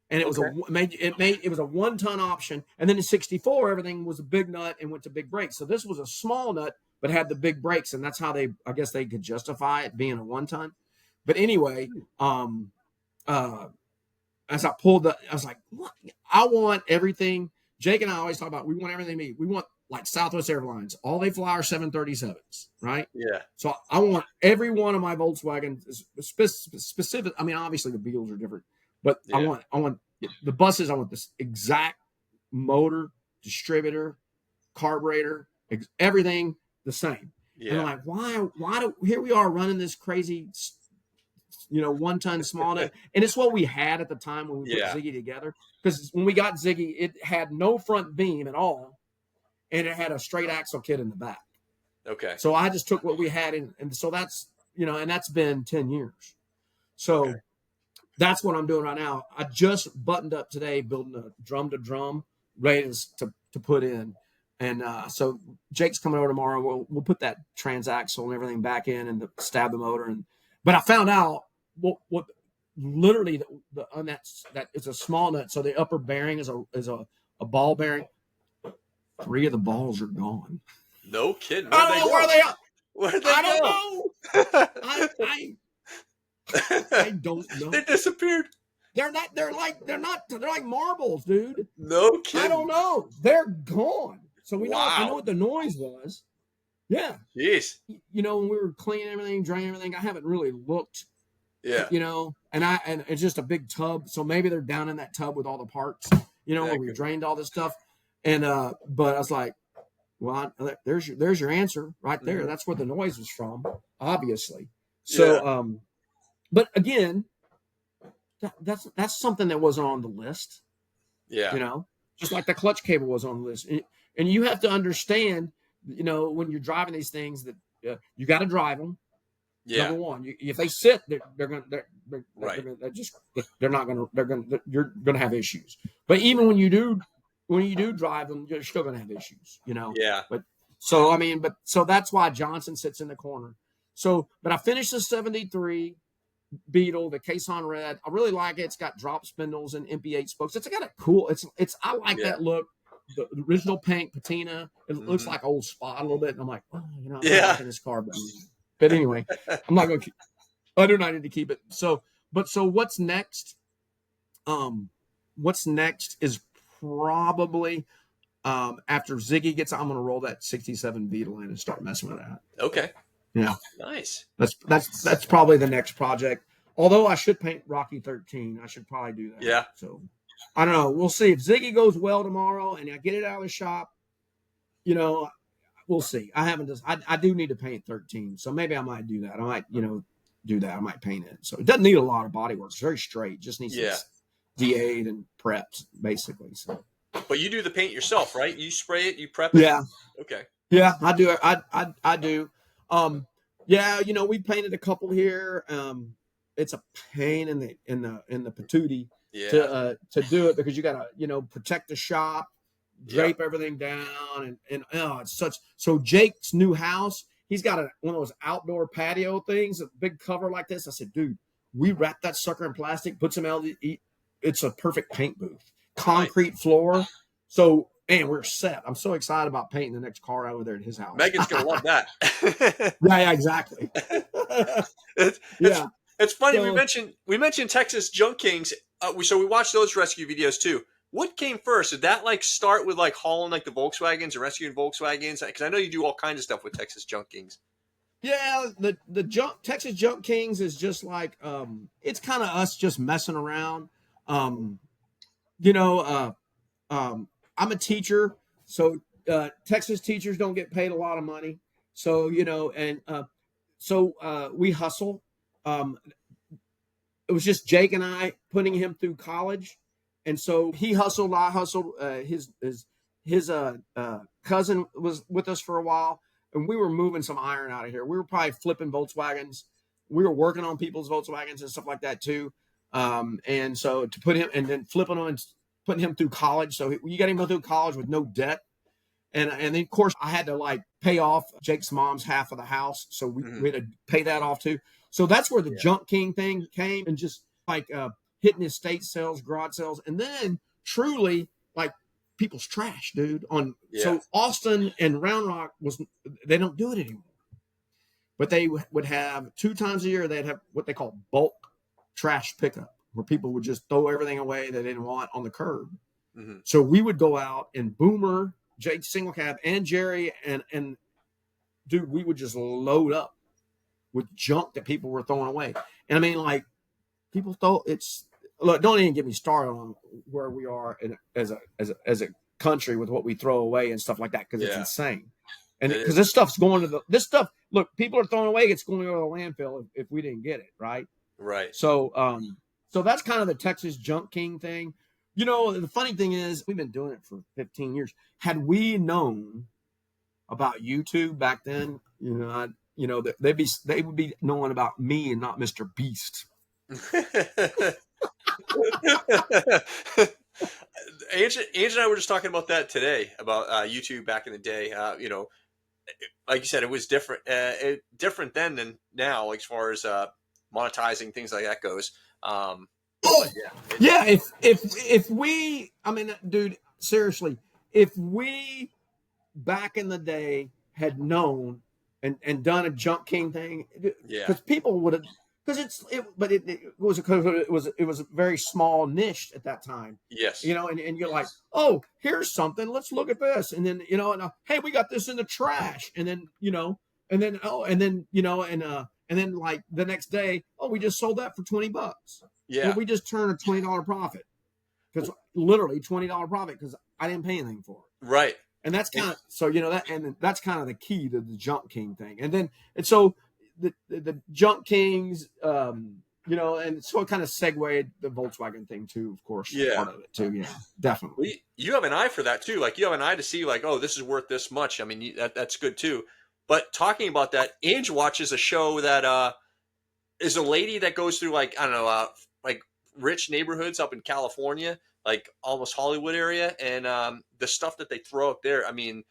And it was it was a 1-ton option. And then in 64, everything was a big nut and went to big brakes. So this was a small nut, but had the big brakes. And that's how I guess they could justify it being a 1-ton. But anyway, as I was like, what? I want everything. Jake and I always talk about, we want everything to be, we want like Southwest Airlines. All they fly are 737s, right? Yeah. So I want every one of my Volkswagen specific. I mean, obviously the Beetles are different, but I want the buses. I want this exact motor, distributor, carburetor, everything the same. Yeah. And I'm like, why do here we are running this crazy, 1-ton small nut, and it's what we had at the time when we put Ziggy together. Because when we got Ziggy, it had no front beam at all. And it had a straight axle kit in the back. Okay. So I just took what we had, and so that's, and that's been 10 years. So that's what I'm doing right now. I just buttoned up today, building a drum-to-drum, ready to put in. And so Jake's coming over tomorrow. We'll put that transaxle and everything back in and stab the motor. But I found out what literally on that it's a small nut. So the upper bearing is a ball bearing. 3 of the balls are gone. No kidding. I don't know where they are. Where'd they go? I don't know. They disappeared. They're like marbles, dude. No kidding. I don't know. They're gone. So we know. I know what the noise was. Yeah. Jeez. When we were cleaning everything, draining everything, I haven't really looked. Yeah. And it's just a big tub. So maybe they're down in that tub with all the parts, where we drained all this stuff. And but I was like, well, there's your answer right there. Mm-hmm. That's where the noise was from, obviously. So but again, that's something that wasn't on the list. Yeah. Just like the clutch cable was on the list. And you have to understand, when you're driving these things that you got to drive them. Yeah. Number one, if they sit, you're gonna have issues. But even when you do drive them, you're still gonna have issues. Yeah. But so that's why Johnson sits in the corner. So, but I finished the 73 Beetle, the Caisson Red. I really like it. It's got drop spindles and MP8 spokes. It's got a cool. I like that look. The original paint patina. It looks like old Spot a little bit. And I'm like, I'm liking this car. But anyway, I'm not going to. I do not need to keep it. So what's next? what's next is probably after Ziggy gets, I'm going to roll that 67 Beetle in and start messing with that. Okay. Yeah. Nice. That's probably the next project. Although I should paint Rocky 13. I should probably do that. Yeah. So I don't know. We'll see if Ziggy goes well tomorrow and I get it out of the shop. You know, we'll see. I haven't just, I do need to paint 13. So maybe I might do that. I might, do that. I might paint it. So it doesn't need a lot of body work. It's very straight. Just needs DA'd and prepped basically. So. But you do the paint yourself, right? You spray it, you prep it. Yeah. Okay. Yeah, I do. I do. Yeah, we painted a couple here. It's a pain in the patootie to do it because you gotta protect the shop, drape everything down, and it's such. So Jake's new house, he's got one of those outdoor patio things, a big cover like this. I said, dude, we wrap that sucker in plastic, put some LED. It's a perfect paint booth. Concrete floor. So, and we're set. I'm so excited about painting the next car over there at his house. Megan's gonna love that. yeah, exactly. It's funny. So, we mentioned Texas Junk Kings. So we watched those rescue videos too. What came first? Did that start with hauling the Volkswagens or rescuing Volkswagens? Because I know you do all kinds of stuff with Texas Junk Kings. Yeah, the Texas Junk Kings is just it's kind of us just messing around. I'm a teacher, so Texas teachers don't get paid a lot of money. So, we hustle. It was just Jake and I putting him through college. And so he hustled, I hustled. His cousin was with us for a while, and we were moving some iron out of here. We were probably flipping Volkswagens. We were working on people's Volkswagens and stuff like that too. And so to put him and then flipping them and putting him through college. So you got him through college with no debt. And then, of course, I had to pay off Jake's mom's half of the house. So we had to pay that off too. So that's where the Junk King thing came, and just hitting estate sales, garage sales. And then truly people's trash, dude. So Austin and Round Rock they don't do it anymore. But they would have 2 times a year, they'd have what they call bulk trash pickup, where people would just throw everything away they didn't want on the curb. Mm-hmm. So we would go out and Boomer, Jake single cab, and Jerry, and dude, we would just load up with junk that people were throwing away. And I mean, people look, don't even get me started on where we are as a country with what we throw away and stuff like that, because it's insane. And because this stuff's going to look, people are throwing away, it's going to go to the landfill if we didn't get it, right? Right. So, so that's kind of the Texas Junk King thing. The funny thing is, we've been doing it for 15 years. Had we known about YouTube back then, they would be knowing about me and not Mr. Beast. Ange and I were just talking about that today, about YouTube back in the day. Like you said, it was different then than now, as far as monetizing things like that goes. If we, I mean, dude, seriously, if we back in the day had known and done a Junk King thing, because people would have, because it was a very small niche at that time. Yes. And you're like, oh, here's something. Let's look at this. And then, hey, we got this in the trash. And then, and then the next day, oh, we just sold that for $20. Yeah. Well, we just turned a $20 profit, because literally $20 profit, because I didn't pay anything for it. Right. And that's kind of, so, and that's kind of the key to the Junk King thing. And so the Junk Kings, and so it kind of segued the Volkswagen thing too, of course. Yeah. Part of it too. Yeah, definitely. You have an eye for that too. You have an eye to see oh, this is worth this much. I mean, that's good too. But talking about that, Ange watches a show that is a lady that goes through I don't know, rich neighborhoods up in California, almost Hollywood area, and the stuff that they throw up there. I mean,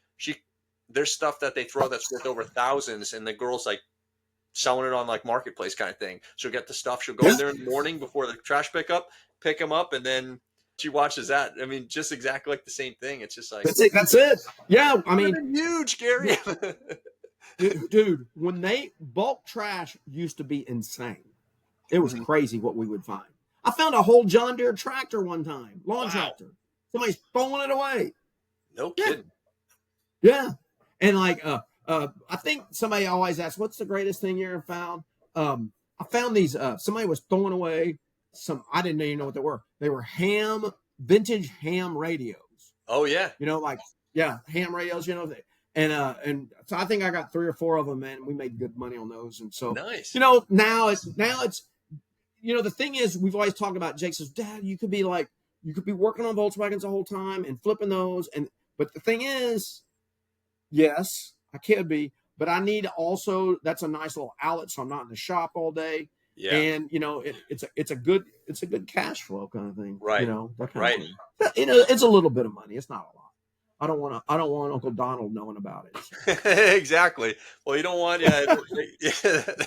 there's stuff that they throw that's worth over thousands, and the girl's selling it on marketplace kind of thing. She'll get the stuff. She'll go there in the morning before the trash pickup, pick them up, and then she watches that. I mean, just exactly the same thing. It's just that's it. Yeah, I mean, huge, Gary. dude, when bulk trash used to be insane. It was crazy what we would find. I found a whole John Deere tractor one time, lawn Wow. tractor. Somebody's throwing it away. No Yeah. kidding. Yeah. And like, I think somebody always asks, what's the greatest thing you ever found? I found these, somebody was throwing away I didn't even know what they were. They were vintage ham radios. Oh yeah. Like, yeah, ham radios, and so I think I got 3 or 4 of them, man. We made good money on those. And so, nice. Now it's, the thing is, we've always talked about, Jake says, Dad, you could be working on Volkswagens the whole time and flipping those. But the thing is, yes, I could be, but I need also, that's a nice little outlet. So I'm not in the shop all day. Yeah. And it's a good cash flow kind of thing. Right. That kind right. of thing. It's a little bit of money. It's not a lot. I don't want Uncle Donald knowing about it. Exactly. Well, you don't want, yeah,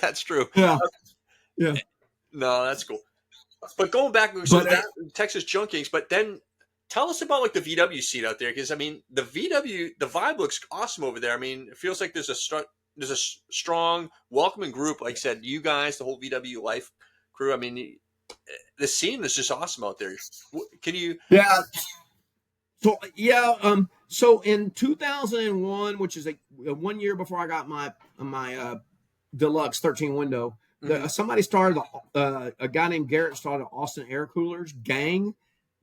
that's true. Yeah. Yeah. No, that's cool. But going back, so Texas Junkings, but then tell us about like the VW seat out there. Cause I mean, the vibe looks awesome over there. I mean, it feels like there's a strong welcoming group. Like I said, you guys, the whole vwlife crew. I mean, the scene is just awesome out there. Can you? Yeah. So so in 2001, which is a 1 year before I got my deluxe 13 window, somebody started a guy named Garrett started Austin Air Coolers gang,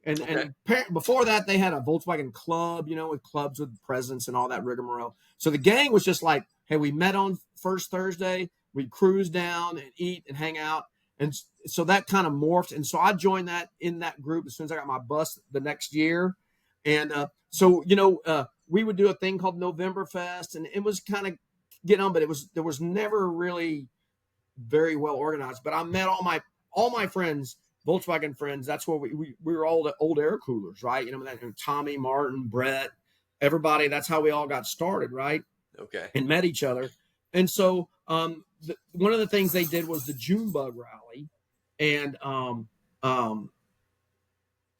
and before that they had a Volkswagen club, with clubs with presents and all that rigmarole. So the gang was just like, hey, we met on first Thursday, we cruise down and eat and hang out. And so that kind of morphed. And so I joined in that group as soon as I got my bus the next year. And so, we would do a thing called November Fest, and it was kind of getting on, but there was never really very well organized. But I met all my friends, Volkswagen friends. That's where we were all the old air coolers, right? Tommy, Martin, Brett, everybody. That's how we all got started, right? Okay. And met each other. And so one of the things they did was the June Bug Rally, and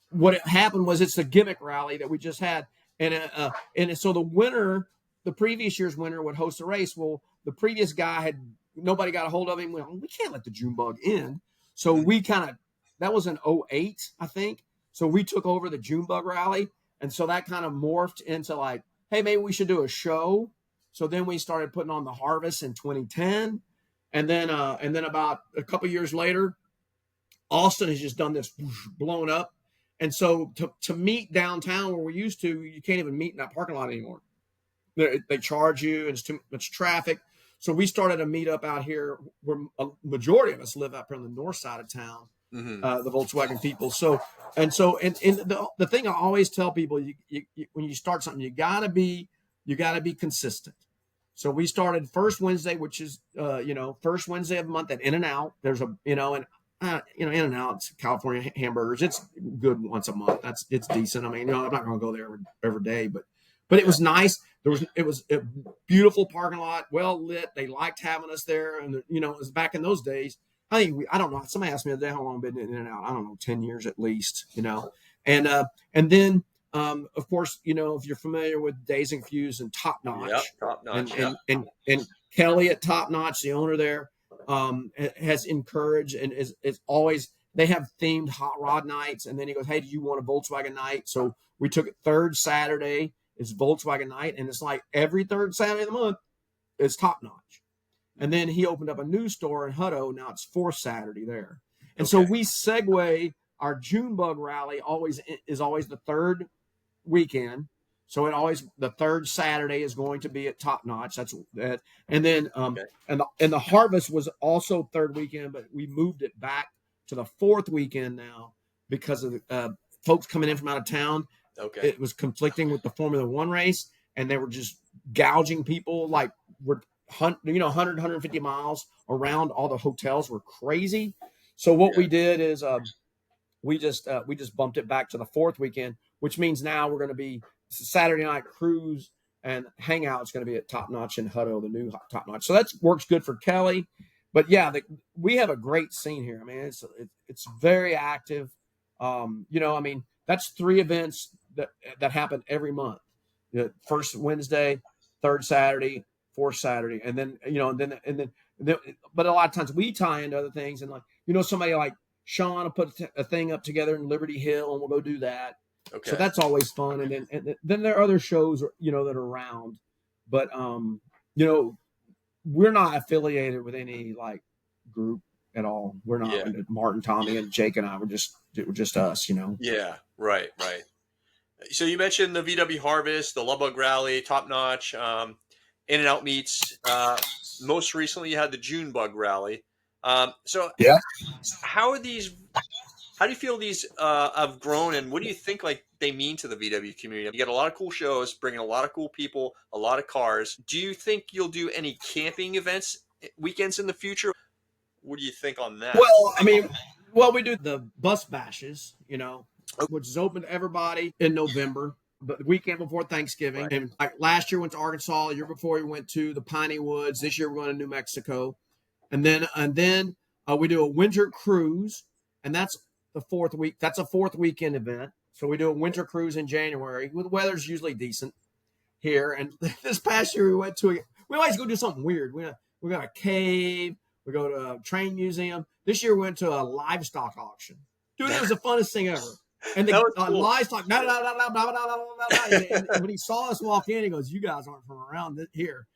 what happened was it's a gimmick rally that we just had, and so the previous year's winner would host a race. Well, the previous guy nobody got a hold of him. Well, we can't let the June Bug in, so we that was in 2008, I think. So we took over the June Bug Rally, and so that kind of morphed into like, hey, maybe we should do a show. So then we started putting on the Harvest in 2010, and then about a couple years later, Austin has just done this, blown up. And so to meet downtown where we used to, you can't even meet in that parking lot anymore. They charge you, and it's too much traffic. So we started a meetup out here where a majority of us live up here on the north side of town, the Volkswagen people. So the thing I always tell people, you when you start something, you gotta be consistent. So we started first Wednesday, which is first Wednesday of the month at In-N-Out. There's In-N-Out, California hamburgers. It's good once a month. It's decent. I mean, I'm not going to go there every day, but it was nice. It was a beautiful parking lot, well lit. They liked having us there, and it was back in those days. I don't know. Somebody asked me the other day how long I've been in In-N-Out. I don't know, 10 years at least. And then of course, if you're familiar with Days and Confused and Top Notch, Top Notch, and Kelly at Top Notch, the owner there, has encouraged and is always, they have themed hot rod nights. And then he goes, hey, do you want a Volkswagen night? So we took it third Saturday is Volkswagen night. And it's like every third Saturday of the month is Top Notch. And then he opened up a new store in Hutto. Now it's fourth Saturday there. And so we segue our June Bug Rally is always the third weekend. So the third Saturday is going to be at Top Notch. That's that. And then and the Harvest was also third weekend, but we moved it back to the fourth weekend now because of the folks coming in from out of town. Okay. It was conflicting with the Formula One race, and they were just gouging people like 100, 150 miles around. All the hotels were crazy. So what we did is we just bumped it back to the fourth weekend, which means now we're going to be Saturday night cruise and hangout is going to be at Top Notch in Hutto, the new Top Notch. So that works good for Kelly. But yeah, we have a great scene here. I mean, it's very active. I mean, that's 3 events that happen every month. First Wednesday, third Saturday, fourth Saturday, and then but a lot of times we tie into other things, and like somebody like Sean will put a thing up together in Liberty Hill, and we'll go do that. So Okay. that's always fun. And then there are other shows, that are around, but we're not affiliated with any like group at all. We're not. Yeah. Martin, Tommy, and Jake and I. We're just us. Yeah. Right. Right. So you mentioned the VW Harvest, the Lubbock Rally, Top Notch, In and Out Meats. Most recently, you had the June Bug Rally. So Yeah. how are these? How do you feel these have grown, and what do you think like they mean to the VW community? You got a lot of cool shows, bringing a lot of cool people, a lot of cars. Do you think you'll do any camping events weekends in the future? What do you think on that? Well, we do the bus bashes, which is open to everybody in November, but the weekend before Thanksgiving. Right. And like last year, went to Arkansas. The year before, we went to the Piney Woods. This year, we're going to New Mexico, and then we do a winter cruise, and that's the fourth week. That's a fourth weekend event. So we do a winter cruise in January. The weather's usually decent here. And this past year, we always go do something weird. We got a cave. We go to a train museum. This year we went to a livestock auction. Dude, it was the funnest thing ever. And the cool. Livestock, and when he saw us walk in, he goes, "You guys aren't from around here."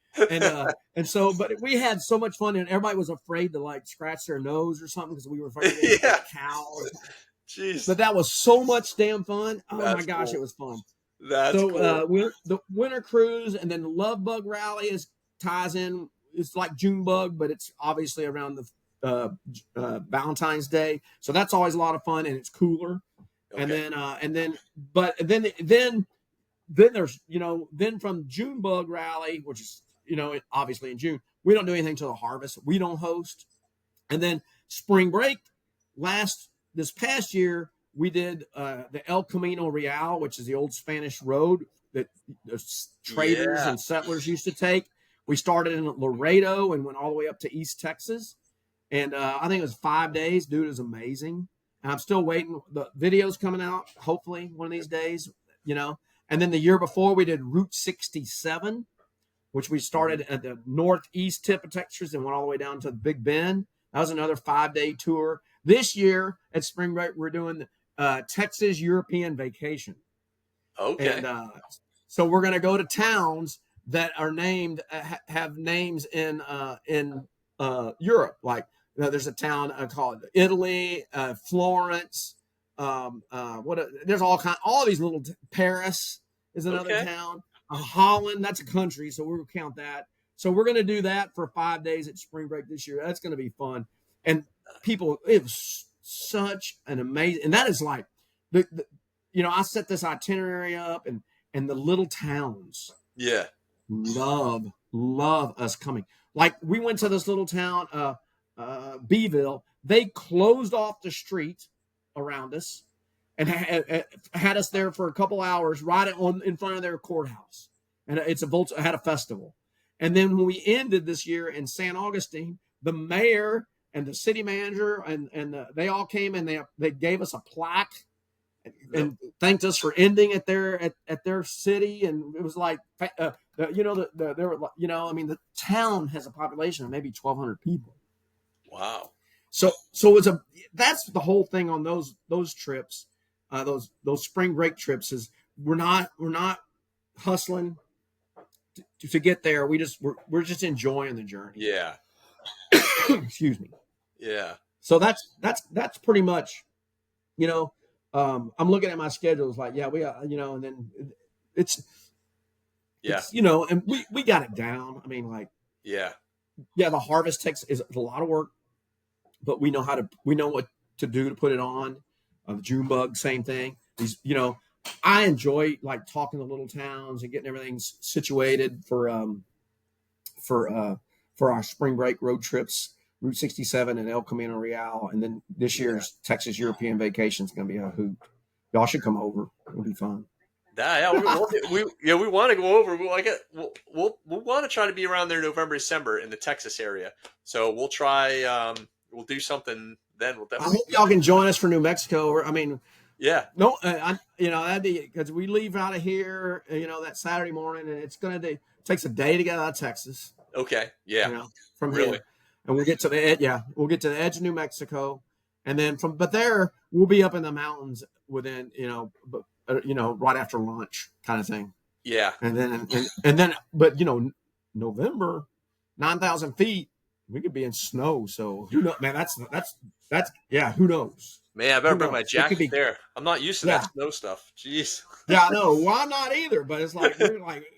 And so, but we had so much fun, and everybody was afraid to like scratch their nose or something because we were afraid to get cows. Jeez. But that was so much damn fun. Oh my gosh, cool. It was fun. That's cool. The winter cruise and then the Love Bug Rally ties in. It's like June Bug, but it's obviously around the Valentine's Day, so that's always a lot of fun and it's cooler. Okay. And then there's then from June Bug Rally, which is obviously in June, we don't do anything till the harvest. We don't host, and then spring break. This past year we did the El Camino Real, which is the old Spanish road that the traders and settlers used to take. We started in Laredo and went all the way up to East Texas. And I think it was 5 days. Dude, it was amazing. And I'm still waiting. The video's coming out, hopefully, one of these days, And then the year before, we did Route 67, which we started at the northeast tip of Texas and went all the way down to the Big Bend. That was another 5-day tour. This year at Spring Break, we're doing Texas European Vacation. Okay. And so we're going to go to towns that are named have names in Europe. Like there's a town called Italy, Florence. There's all these little Paris is another town. Holland, that's a country, so we'll count that. So we're going to do that for 5 days at Spring Break this year. That's going to be fun. And people, it was such an amazing, and that is like I set this itinerary up and the little towns. Yeah. Love us coming. Like we went to this little town, Beeville. They closed off the street around us and had us there for a couple hours right in front of their courthouse. And it had a festival. And then when we ended this year in San Augustine, the mayor and the city manager and they all came and they gave us a plaque and thanked us for ending at their city. And it was like the town has a population of maybe 1,200 people. Wow. So that's the whole thing on those trips, those spring break trips is we're not hustling to get there. We're just enjoying the journey. Yeah. Excuse me. Yeah. So that's pretty much, I'm looking at my schedule. It's like, we got, and then it's and we got it down. I mean, like, the harvest is a lot of work, but we know what to do to put it on. The June Bug, same thing. These, I enjoy like talking to little towns and getting everything situated for our spring break road trips, Route 67 and El Camino Real, and then this year's Texas European Vacation is going to be a hoot. Y'all should come over; it'll be fun. We want to go over. We'll want to try to be around there November, December in the Texas area. So we'll try. We'll do something then. I hope y'all can join us for New Mexico. That'd be because we leave out of here, that Saturday morning, and it takes a day to get out of Texas. Okay. Yeah. From here, and we'll get to the edge. Yeah, we'll get to the edge of New Mexico, and then but there we'll be up in the mountains within right after lunch kind of thing. Yeah. And then but November, 9,000 feet, we could be in snow. So who knows, man? That's yeah. Who knows? Man, I better Who bring my knows? It could jacket be. there. I'm not used to that Yeah, snow stuff. Jeez. yeah. I know. Well, I'm not either. But it's like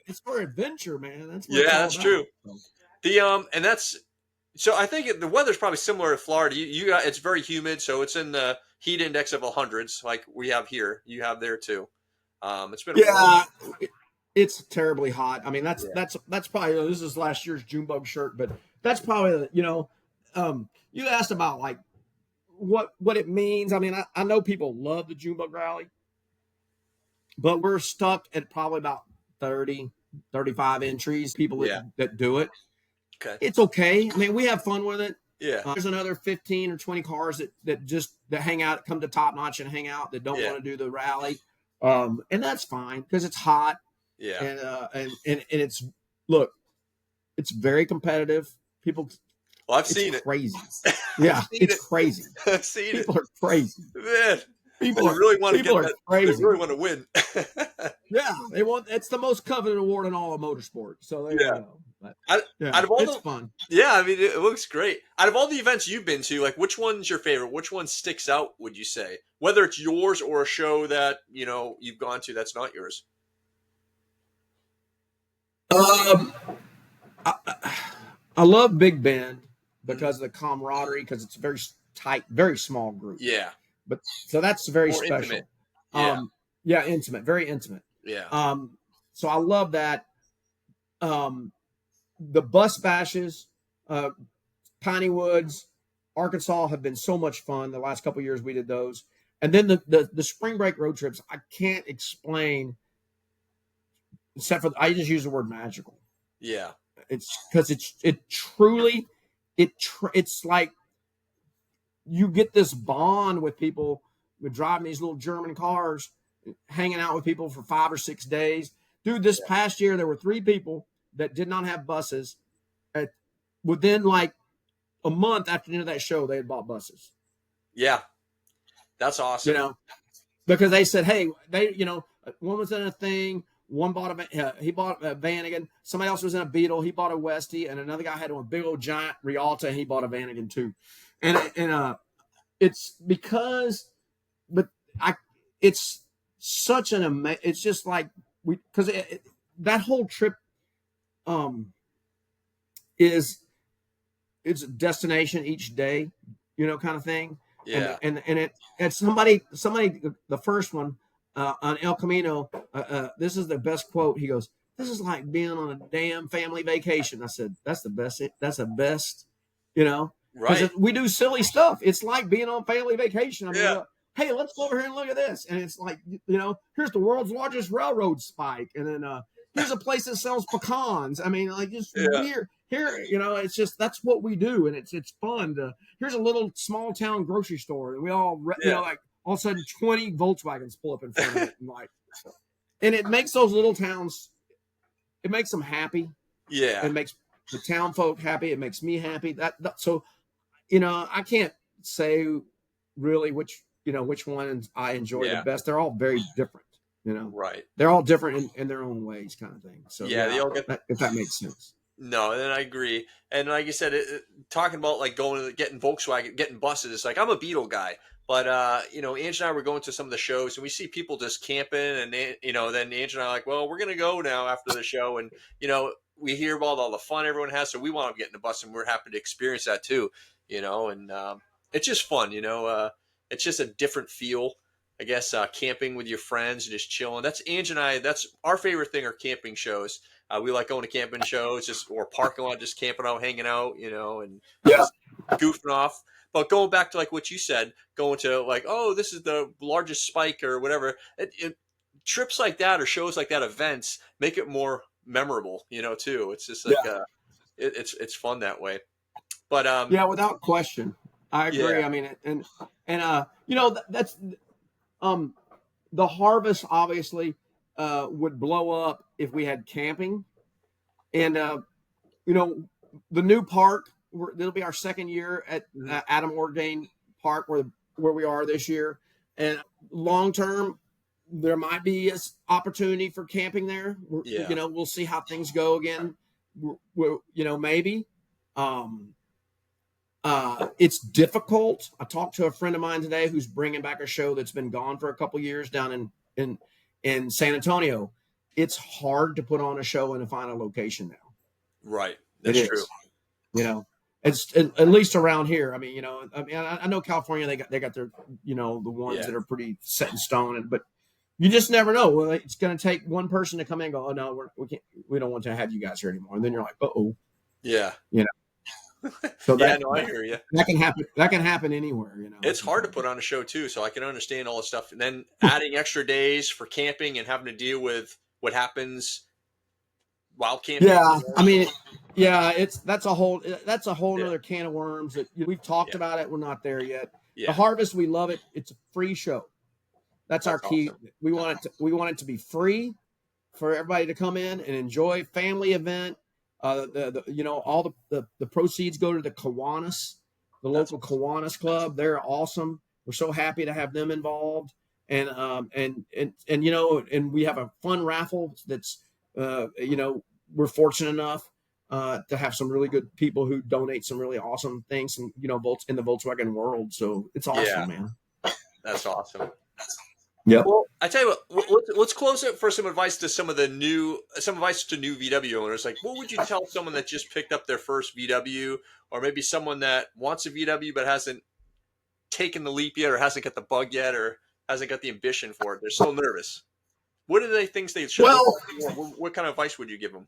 it's for adventure, man. That's what Yeah, it's all that's true. about. So, And that's so I think the weather's probably similar to Florida. You got it's very humid, so it's in the heat index of hundreds, like we have here. You have there too. It's been a warm. yeah, it's terribly hot. I mean, Yeah. that's probably this is last year's Junebug shirt, but that's probably you asked about like what it means. I mean, I know people love the Junebug rally, but we're stuck at probably about 30, 35 entries. People Yeah. that do it. Okay. It's okay. I mean, we have fun with it. Yeah. There's another 15 or 20 cars that hang out, come to Top Notch and hang out that don't Yeah. want to do the rally. And that's fine because it's hot. Yeah. And it's look, it's very competitive. People, Well, I've it's seen crazy. it. Yeah, I've seen it's it. crazy. I've seen People are crazy. it. Man, People they are really want to people get are that. crazy. They really want to win. Yeah, it's the most coveted award in all of motorsport. So there Yeah. you go. But, Out of all it's the fun. Yeah, I mean, it looks great. Out of all the events you've been to, like, which one's your favorite? Which one sticks out, would you say? Whether it's yours or a show that, you've gone to that's not yours. I love Big Bend because of the camaraderie, because it's a very tight, very small group. Yeah. But so that's very More special. intimate. Yeah. Yeah, intimate, very intimate. Yeah. So I love that. The bus bashes, Piney Woods, Arkansas have been so much fun. The last couple of years we did those, and then the spring break road trips. I can't explain, except for I just use the word magical. Yeah. It's because it's like you get this bond with people. We're driving these little German cars, hanging out with people for 5 or 6 days. Dude, this past year there were 3 people that did not have buses. Within like a month after the end of that show, they had bought buses. Yeah. That's awesome. Because they said, hey, one was in a thing. One bought he bought a Vanagon. Somebody else was in a Beetle. He bought a Westie, and another guy had a big old giant Rialta, and he bought a Vanagon too. And it's because, but it's such an it's just like because that whole trip, it's a destination each day, kind of thing. Yeah. And somebody, the first one on El Camino, this is the best quote. He goes, "This is like being on a damn family vacation." I said, "That's the best. That's the best." Right. We do silly stuff. It's like being on family vacation. I mean, Yeah. hey, let's go over here and look at this. And it's like, here's the world's largest railroad spike, and then here's a place that sells pecans. I mean, like just weird. Here, it's just that's what we do, and it's fun. Here's a little small town grocery store, and we all, like all of a sudden 20 Volkswagens pull up in front of it, and it makes those little towns, it makes them happy. Yeah, it makes the town folk happy. It makes me happy. So, I can't say really which one I enjoy the best. They're all very different. Right. They're all different in their own ways, kind of thing. So they all get if that makes sense. No, and I agree. And like you said, talking about like getting Volkswagen, getting buses. It's like I'm a Beetle guy, but Ange and I were going to some of the shows, and we see people just camping, and then Ange and I are like, well, we're gonna go now after the show, and we hear about all the fun everyone has, so we want to get in the bus, and we're happy to experience that too, and it's just fun, it's just a different feel. I guess camping with your friends and just chilling. That's Ange and I. That's our favorite thing are camping shows. We like going to camping shows, or parking lot, just camping out, hanging out, and just goofing off. But going back to like what you said, going to like, oh, this is the largest spike or whatever. Trips like that or shows like that, events make it more memorable, too. It's just like it's fun that way. But without question, I agree. Yeah. I mean, that's the harvest obviously would blow up if we had camping, and the new park. It'll be our second year at Adam Ordain park where we are this year. And long term, there might be an opportunity for camping there. Yeah. You know, we'll see how things go again. You know, maybe. It's difficult. I talked to a friend of mine today who's bringing back a show that's been gone for a couple years down in San Antonio. It's hard to put on a show in a final location now. Right. That's true. You know, it's at least around here. I mean, you know, I know California, they got their, you know, the ones that are pretty set in stone, but you just never know. Well, it's going to take one person to come in and go, oh no, we don't want to have you guys here anymore. And then you're like, uh-oh. Yeah. You know. So I hear you. That can happen. That can happen anywhere. You know, it's hard to put on a show too, so I can understand all the stuff. And then adding extra days for camping and having to deal with what happens while camping. Yeah, I mean, that's a whole other can of worms that we've talked about it. We're not there yet. Yeah. The harvest, we love it. It's a free show. That's our key. Awesome. We want it to be free for everybody to come in and enjoy. Family event. You know, all the proceeds go to the Kiwanis, the local Kiwanis Club. They're awesome. We're so happy to have them involved. And you know, and we have a fun raffle that's, you know, we're fortunate enough to have some really good people who donate some really awesome things, and, you know, in the Volkswagen world. So it's awesome, man. That's awesome. Yeah. Well, I tell you what, let's close it for some advice to new VW owners. Like, what would you tell someone that just picked up their first VW, or maybe someone that wants a VW but hasn't taken the leap yet, or hasn't got the bug yet, or hasn't got the ambition for it? They're so nervous. What are they think they should? Well, what kind of advice would you give them?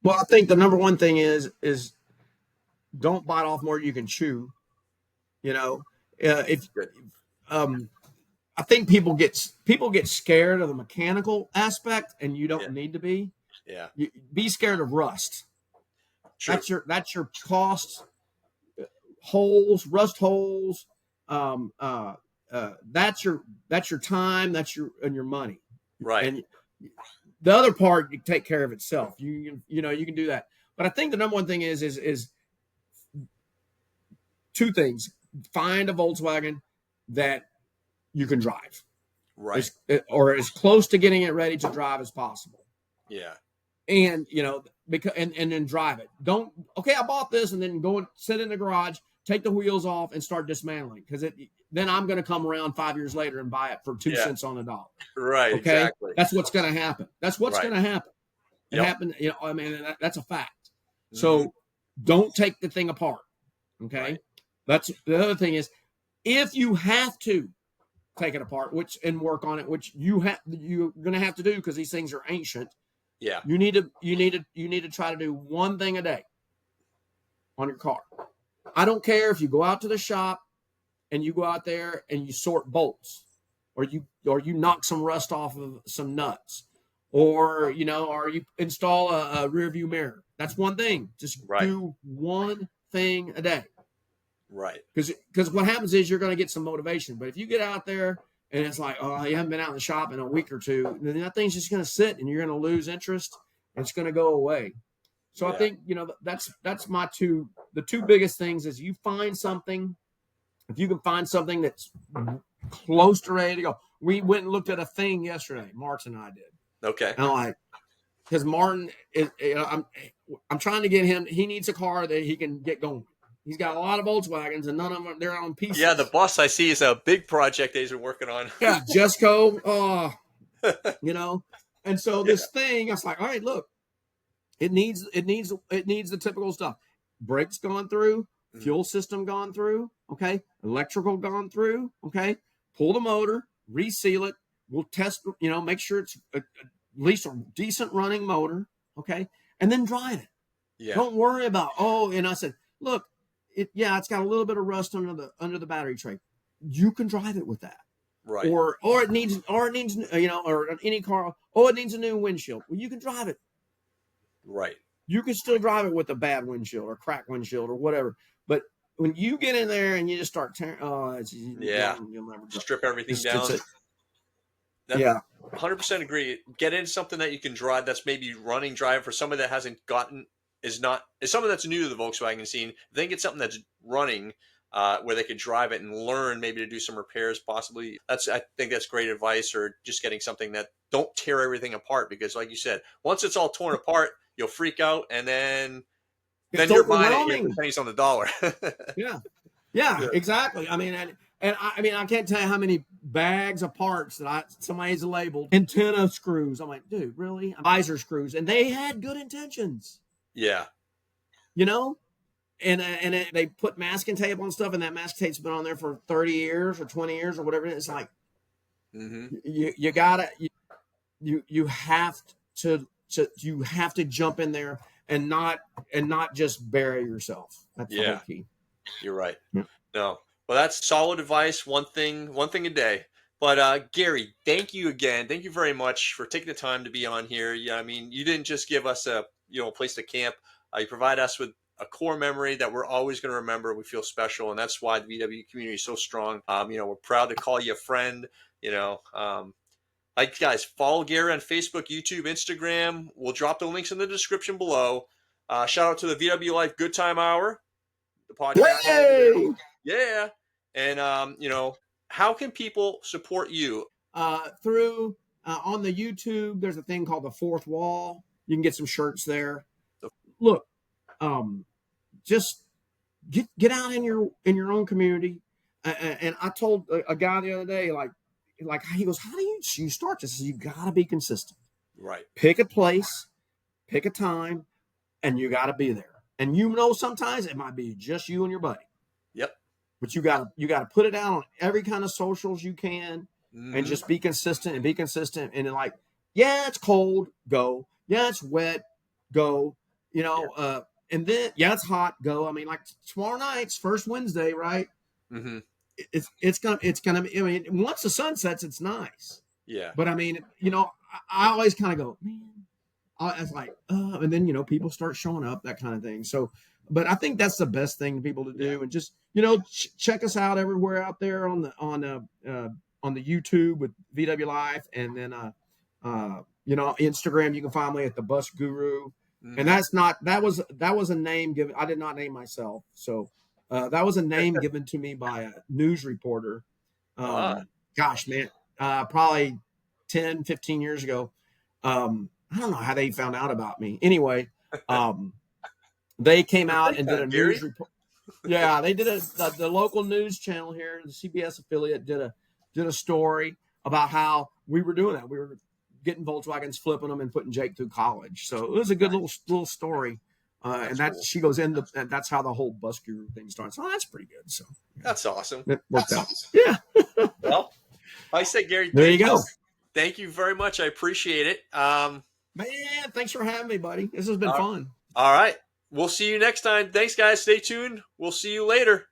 Well, I think the number one thing is don't bite off more than you can chew. You know, I think people get scared of the mechanical aspect, and you don't need to be. Yeah. Be scared of rust. True. That's your cost. Rust holes. That's your time. That's your money. Right. And the other part, you take care of itself. You can do that. But I think the number one thing is two things. Find a Volkswagen that you can drive, right, or as close to getting it ready to drive as possible. Yeah, and you know, because and then drive it. Don't I bought this and then go and sit in the garage, take the wheels off, and start dismantling, because then I'm going to come around 5 years later and buy it for 2 cents on the dollar. Right. Okay. Exactly. That's what's going to happen. That's what's going to happen. It happened. You know, I mean, that's a fact. Mm-hmm. So don't take the thing apart. Okay. Right. That's the other thing is, if you have to take it apart, and work on it, which you're going to have to do because these things are ancient. Yeah. You need to try to do one thing a day on your car. I don't care if you go out to the shop and you go out there and you sort bolts, or you knock some rust off of some nuts, or you install a rear view mirror. That's one thing. Just do one thing a day. Right. Because what happens is you're going to get some motivation. But if you get out there and it's like, oh, you haven't been out in the shop in a week or two, then that thing's just going to sit and you're going to lose interest and it's going to go away. So I think, that's the two biggest things is you find something. If you can find something that's close to ready to go. We went and looked at a thing yesterday. Martin and I did. Okay. And I'm like, because Martin is, I'm trying to get him. He needs a car that he can get going. He's got a lot of Volkswagens, and none of them, they're on pieces. Yeah, the bus I see is a big project that he's been working on. Yeah, Jesco, And so this thing, I was like, all right, look, it needs the typical stuff. Brakes gone through, fuel system gone through, okay, electrical gone through, okay. Pull the motor, reseal it. We'll test, make sure it's at least a decent running motor, okay, and then drive it. Yeah. Don't worry about and I said, look. It's got a little bit of rust under the battery tray. You can drive it with that, right? Or it needs or any car. It needs a new windshield. Well, you can drive it, right? You can still drive it with a bad windshield or cracked windshield or whatever. But when you get in there and you just start tearing, you'll never strip everything down. 100% agree. Get in something that you can drive. That's maybe running drive for someone that hasn't gotten. Is someone that's new to the Volkswagen scene. Then get something that's running, where they could drive it and learn maybe to do some repairs possibly. I think that's great advice, or just getting something that don't tear everything apart, because like you said, once it's all torn apart, you'll freak out, and then It's you're buying it, you're overwhelming. pennies on the dollar. Yeah. Yeah. Yeah, exactly. I mean, I mean, I can't tell you how many bags of parts that somebody's labeled antenna screws. I'm like, dude, really? Visor screws, and they had good intentions, Yeah. you know. And they put masking tape on stuff, and that masking tape's been on there for 30 years or 20 years or whatever it is. It's like, you gotta you have you have to jump in there and not just bury yourself. That's the whole key. You're right. Yeah. No. Well, that's solid advice. One thing a day. But Gary, thank you again. Thank you very much for taking the time to be on here. Yeah, I mean, you didn't just give us a place to camp. You provide us with a core memory that we're always going to remember. We feel special, and that's why the VW community is so strong. We're proud to call you a friend. Like, guys, follow Gary on Facebook, YouTube, Instagram. We'll drop the links in the description below. Shout out to the VW Life Good Time Hour, the podcast. Hey! Yeah. And, how can people support you? Through on the YouTube, there's a thing called the Fourth Wall. You can get some shirts there. Look, just get out in your own community. And I told a guy the other day, like he goes, how do you start this? You got to be consistent. Right. Pick a place, pick a time, and you got to be there. And sometimes it might be just you and your buddy. Yep. But you got to put it out on every kind of socials you can, and just be consistent and be consistent. And like, yeah, it's cold, go. Yeah, it's wet, go. And then it's hot, go. I mean, like tomorrow night's first Wednesday, right? Mm-hmm. It's gonna be. I mean, once the sun sets, it's nice. Yeah. But I mean, I always kind of go, man. I was like, and then people start showing up, that kind of thing. So, but I think that's the best thing for people to do, and just check us out everywhere out there on the YouTube with VW Life, and then Instagram. You can find me at the Bus Guru, and that was a name given. I did not name myself, so. That was a name given to me by a news reporter. Gosh, man, probably 10, 15 years ago. I don't know how they found out about me. Anyway, they came out and did a news report. Yeah, they did the local news channel here, the CBS affiliate did a story about how we were doing that. We were getting Volkswagens, flipping them, and putting Jake through college. So it was a good little story. And cool. She goes in, and that's how the whole Bus Guru thing starts. Oh, that's pretty good. So that's awesome. It worked out. Yeah. Well, I say, Gary, there you go. Thank you very much. I appreciate it. Man, thanks for having me, buddy. This has been fun. All right. We'll see you next time. Thanks, guys. Stay tuned. We'll see you later.